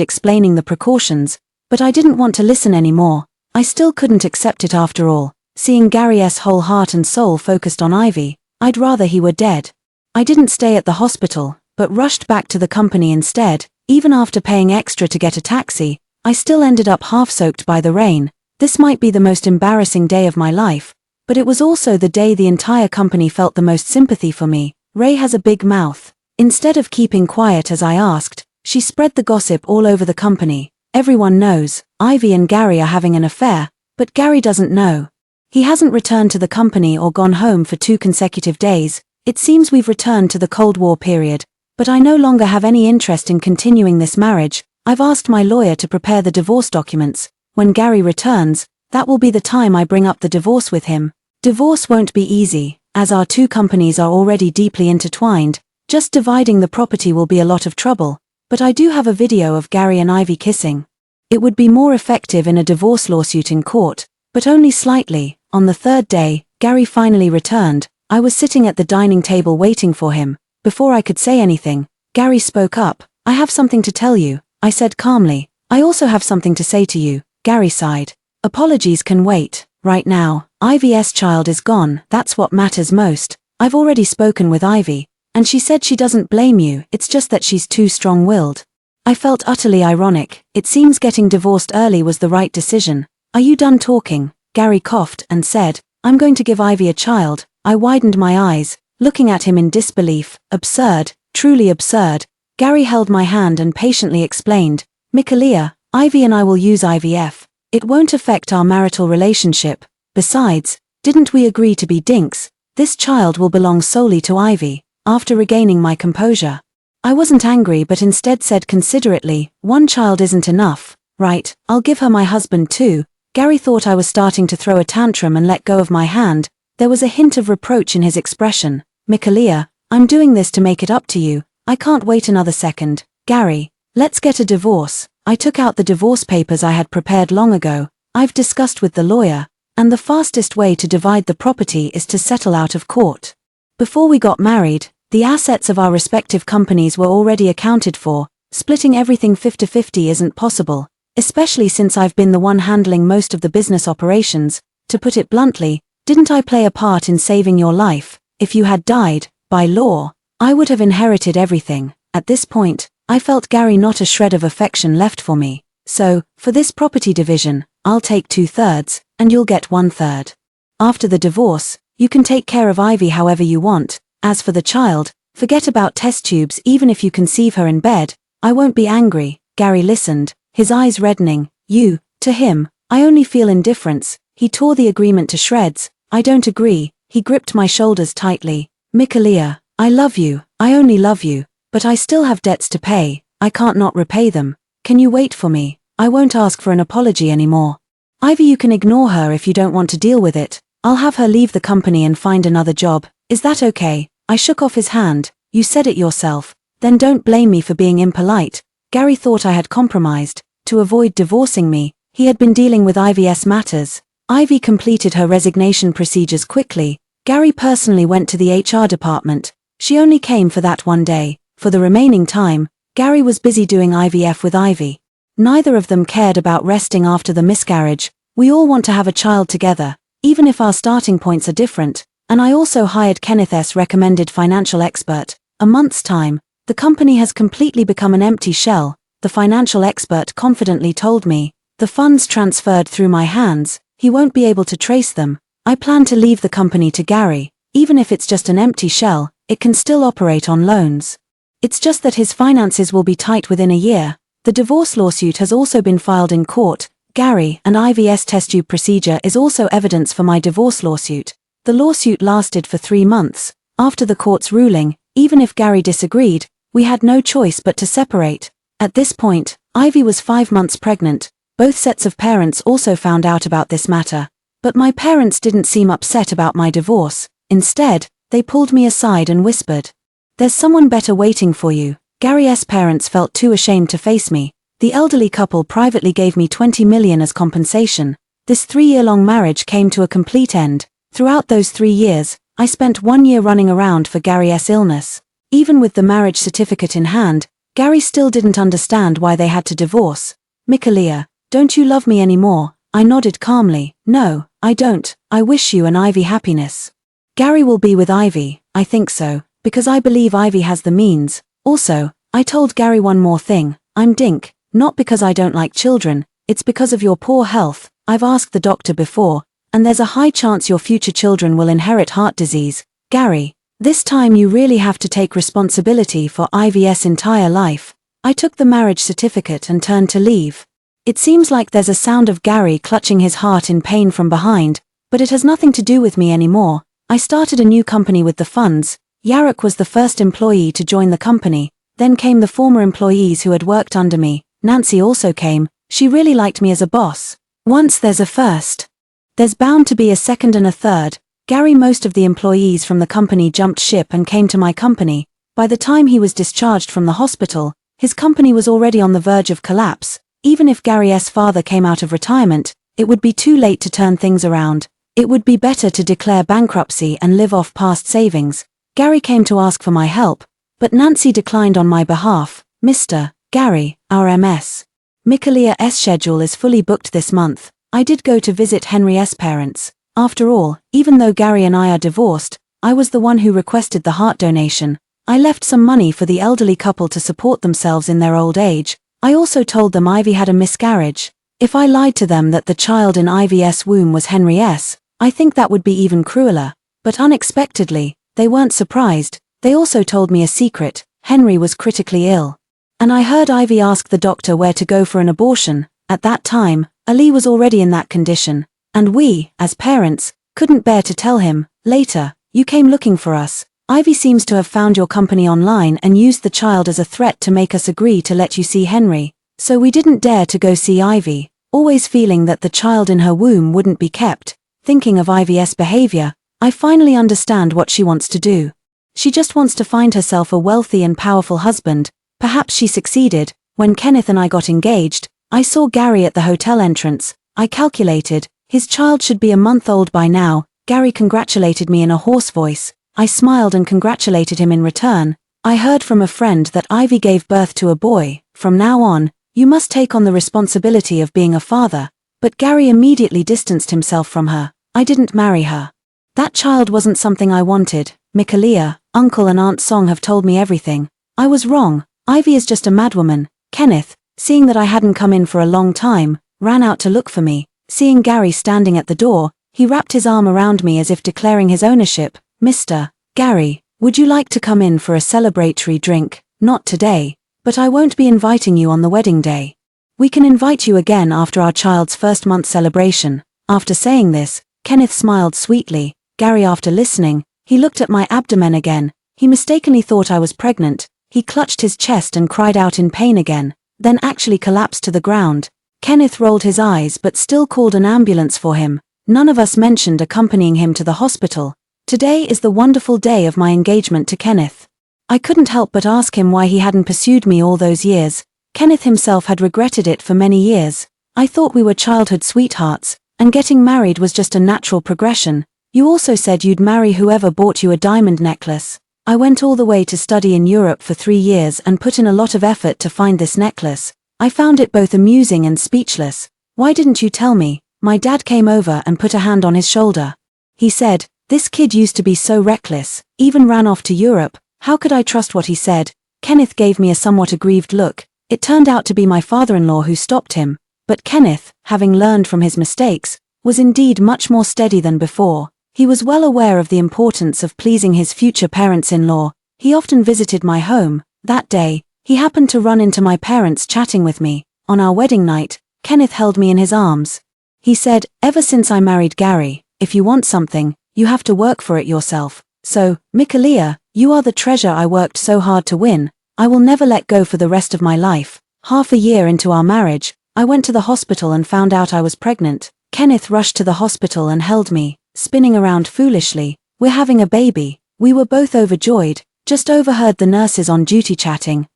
explaining the precautions, but I didn't want to listen anymore. I still couldn't accept it after all. Seeing Gary's whole heart and soul focused on Ivy, I'd rather he were dead. I didn't stay at the hospital, but rushed back to the company instead. Even after paying extra to get a taxi, I still ended up half-soaked by the rain. This might be the most embarrassing day of my life, but it was also the day the entire company felt the most sympathy for me. Ray has a big mouth. Instead of keeping quiet as I asked, she spread the gossip all over the company. Everyone knows, Ivy and Gary are having an affair, but Gary doesn't know. He hasn't returned to the company or gone home for 2 consecutive days. It seems we've returned to the Cold War period, but I no longer have any interest in continuing this marriage. I've asked my lawyer to prepare the divorce documents. When Gary returns, that will be the time I bring up the divorce with him. Divorce won't be easy, as our 2 companies are already deeply intertwined. Just dividing the property will be a lot of trouble, but I do have a video of Gary and Ivy kissing. It would be more effective in a divorce lawsuit in court, but only slightly. On the 3rd day, Gary finally returned. I was sitting at the dining table waiting for him. Before I could say anything, Gary spoke up. I have something to tell you, I said calmly. I also have something to say to you. Gary sighed. Apologies can wait. Right now, Ivy's child is gone. That's what matters most. I've already spoken with Ivy, and she said she doesn't blame you. It's just that she's too strong-willed. I felt utterly ironic. It seems getting divorced early was the right decision. Are you done talking? Gary coughed and said, I'm going to give Ivy a child. I widened my eyes, looking at him in disbelief. Absurd, truly absurd. Gary held my hand and patiently explained, Mikalia, Ivy and I will use IVF. It won't affect our marital relationship. Besides, didn't we agree to be dinks? This child will belong solely to Ivy. After regaining my composure, I wasn't angry but instead said considerately, 1 child isn't enough. Right, I'll give her my husband too. Gary thought I was starting to throw a tantrum and let go of my hand. There was a hint of reproach in his expression. Mikalia, I'm doing this to make it up to you. I can't wait another second. Gary, let's get a divorce. I took out the divorce papers I had prepared long ago. I've discussed with the lawyer, and the fastest way to divide the property is to settle out of court. Before we got married, The assets of our respective companies were already accounted for. Splitting everything 50-50 isn't possible, especially since I've been the one handling most of the business operations. To put it bluntly, didn't I play a part in saving your life? If you had died, by law, I would have inherited everything. At this point, I felt Gary not a shred of affection left for me. So, for this property division, I'll take 2/3, and you'll get 1/3. After the divorce, you can take care of Ivy however you want. As for the child, forget about test tubes. Even if you conceive her in bed, I won't be angry. Gary listened, his eyes reddening. You, to him, I only feel indifference. He tore the agreement to shreds. I don't agree. He gripped my shoulders tightly. Mikalia, I love you, I only love you, but I still have debts to pay. I can't not repay them. Can you wait for me? I won't ask for an apology anymore. Ivy, you can ignore her if you don't want to deal with it. I'll have her leave the company and find another job. Is that okay? I shook off his hand. You said it yourself. Then don't blame me for being impolite. Gary thought I had compromised. To avoid divorcing me, he had been dealing with Ivy's matters. Ivy completed her resignation procedures quickly. Gary personally went to the HR department. She only came for that one day. For the remaining time, Gary was busy doing IVF with Ivy. Neither of them cared about resting after the miscarriage. We all want to have a child together, even if our starting points are different. And I also hired Kenneth's recommended financial expert. A month's time, the company has completely become an empty shell. The financial expert confidently told me, the funds transferred through my hands, he won't be able to trace them. I plan to leave the company to Gary. Even if it's just an empty shell, it can still operate on loans. It's just that his finances will be tight within a year. The divorce lawsuit has also been filed in court. Gary and Ivy's test tube procedure is also evidence for my divorce lawsuit. The lawsuit lasted for 3 months. After the court's ruling, even if Gary disagreed, we had no choice but to separate. At this point, Ivy was 5 months pregnant. Both sets of parents also found out about this matter. But my parents didn't seem upset about my divorce. Instead, they pulled me aside and whispered, "There's someone better waiting for you." Gary's parents felt too ashamed to face me. The elderly couple privately gave me $20 million as compensation. This 3-year-long marriage came to a complete end. Throughout those 3 years, I spent 1 year running around for Gary's illness. Even with the marriage certificate in hand, Gary still didn't understand why they had to divorce. "Mikalia, don't you love me anymore?" I nodded calmly. "No, I don't. I wish you and Ivy happiness." Gary will be with Ivy, I think so, because I believe Ivy has the means. Also, I told Gary one more thing. I'm Dink, not because I don't like children, it's because of your poor health. I've asked the doctor before, and there's a high chance your future children will inherit heart disease. Gary, this time you really have to take responsibility for Ivy's entire life. I took the marriage certificate and turned to leave. It seems like there's a sound of Gary clutching his heart in pain from behind, but it has nothing to do with me anymore. I started a new company with the funds. Yarek was the first employee to join the company. Then came the former employees who had worked under me. Nancy also came. She really liked me as a boss. Once there's a first, there's bound to be a second and a third. Gary, most of the employees from the company jumped ship and came to my company. By the time he was discharged from the hospital, his company was already on the verge of collapse. Even if Gary's father came out of retirement, it would be too late to turn things around. It would be better to declare bankruptcy and live off past savings. Gary came to ask for my help, but Nancy declined on my behalf. "Mr. Gary, our MS. Mikalia's schedule is fully booked this month. I did go to visit Henry's parents. After all, even though Gary and I are divorced, I was the one who requested the heart donation. I left some money for the elderly couple to support themselves in their old age. I also told them Ivy had a miscarriage. If I lied to them that the child in Ivy's womb was Henry's, I think that would be even crueler. But unexpectedly, they weren't surprised. They also told me a secret. Henry was critically ill. And I heard Ivy ask the doctor where to go for an abortion. At that time, Ali was already in that condition. And we, as parents, couldn't bear to tell him. Later, you came looking for us. Ivy seems to have found your company online and used the child as a threat to make us agree to let you see Henry. So we didn't dare to go see Ivy, always feeling that the child in her womb wouldn't be kept. Thinking of Ivy's behavior, I finally understand what she wants to do. She just wants to find herself a wealthy and powerful husband. Perhaps she succeeded. When Kenneth and I got engaged, I saw Gary at the hotel entrance. I calculated, his child should be a month old by now. Gary congratulated me in a hoarse voice. I smiled and congratulated him in return. I heard from a friend that Ivy gave birth to a boy. From now on, you must take on the responsibility of being a father. But Gary immediately distanced himself from her. I didn't marry her. That child wasn't something I wanted. Mikaela, Uncle and Aunt Song have told me everything. I was wrong. Ivy is just a madwoman. Kenneth, seeing that I hadn't come in for a long time, ran out to look for me. Seeing Gary standing at the door, he wrapped his arm around me as if declaring his ownership. Mr. Gary, would you like to come in for a celebratory drink? Not today, but I won't be inviting you on the wedding day. We can invite you again after our child's first-month celebration. After saying this, Kenneth smiled sweetly. Gary, after listening, he looked at my abdomen again. He mistakenly thought I was pregnant. He clutched his chest and cried out in pain again, then actually collapsed to the ground. Kenneth rolled his eyes but still called an ambulance for him. None of us mentioned accompanying him to the hospital. Today is the wonderful day of my engagement to Kenneth. I couldn't help but ask him why he hadn't pursued me all those years. Kenneth himself had regretted it for many years. I thought we were childhood sweethearts, and getting married was just a natural progression. You also said you'd marry whoever bought you a diamond necklace. I went all the way to study in Europe for 3 years and put in a lot of effort to find this necklace. I found it both amusing and speechless. Why didn't you tell me? My dad came over and put a hand on his shoulder. He said, this kid used to be so reckless, even ran off to Europe. How could I trust what he said? Kenneth gave me a somewhat aggrieved look. It turned out to be my father-in-law who stopped him. But Kenneth, having learned from his mistakes, was indeed much more steady than before. He was well aware of the importance of pleasing his future parents-in-law. He often visited my home. That day, he happened to run into my parents chatting with me. On our wedding night, Kenneth held me in his arms. He said, ever since I married Gary, if you want something, you have to work for it yourself. So, Mikaela, you are the treasure I worked so hard to win. I will never let go for the rest of my life. Half a year into our marriage, I went to the hospital and found out I was pregnant. Kenneth rushed to the hospital and held me, spinning around foolishly. We're having a baby. We were both overjoyed. Just overheard the nurses on duty chatting.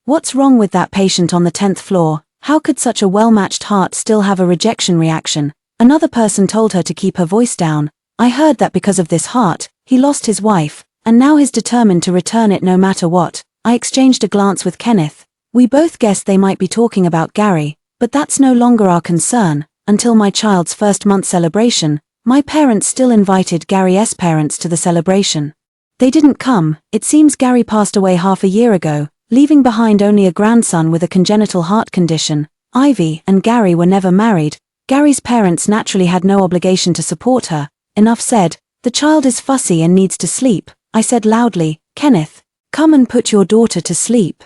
What's wrong with that patient on the 10th floor? How could such a well-matched heart still have a rejection reaction? Another person told her to keep her voice down. I heard that because of this heart, he lost his wife, and now he's determined to return it no matter what. I exchanged a glance with Kenneth. We both guessed they might be talking about Gary, but that's no longer our concern. Until my child's first-month celebration, my parents still invited Gary's parents to the celebration. They didn't come. It seems Gary passed away half a year ago, leaving behind only a grandson with a congenital heart condition. Ivy and Gary were never married. Gary's parents naturally had no obligation to support her. Enough said. The child is fussy and needs to sleep. I said loudly, Kenneth, come and put your daughter to sleep.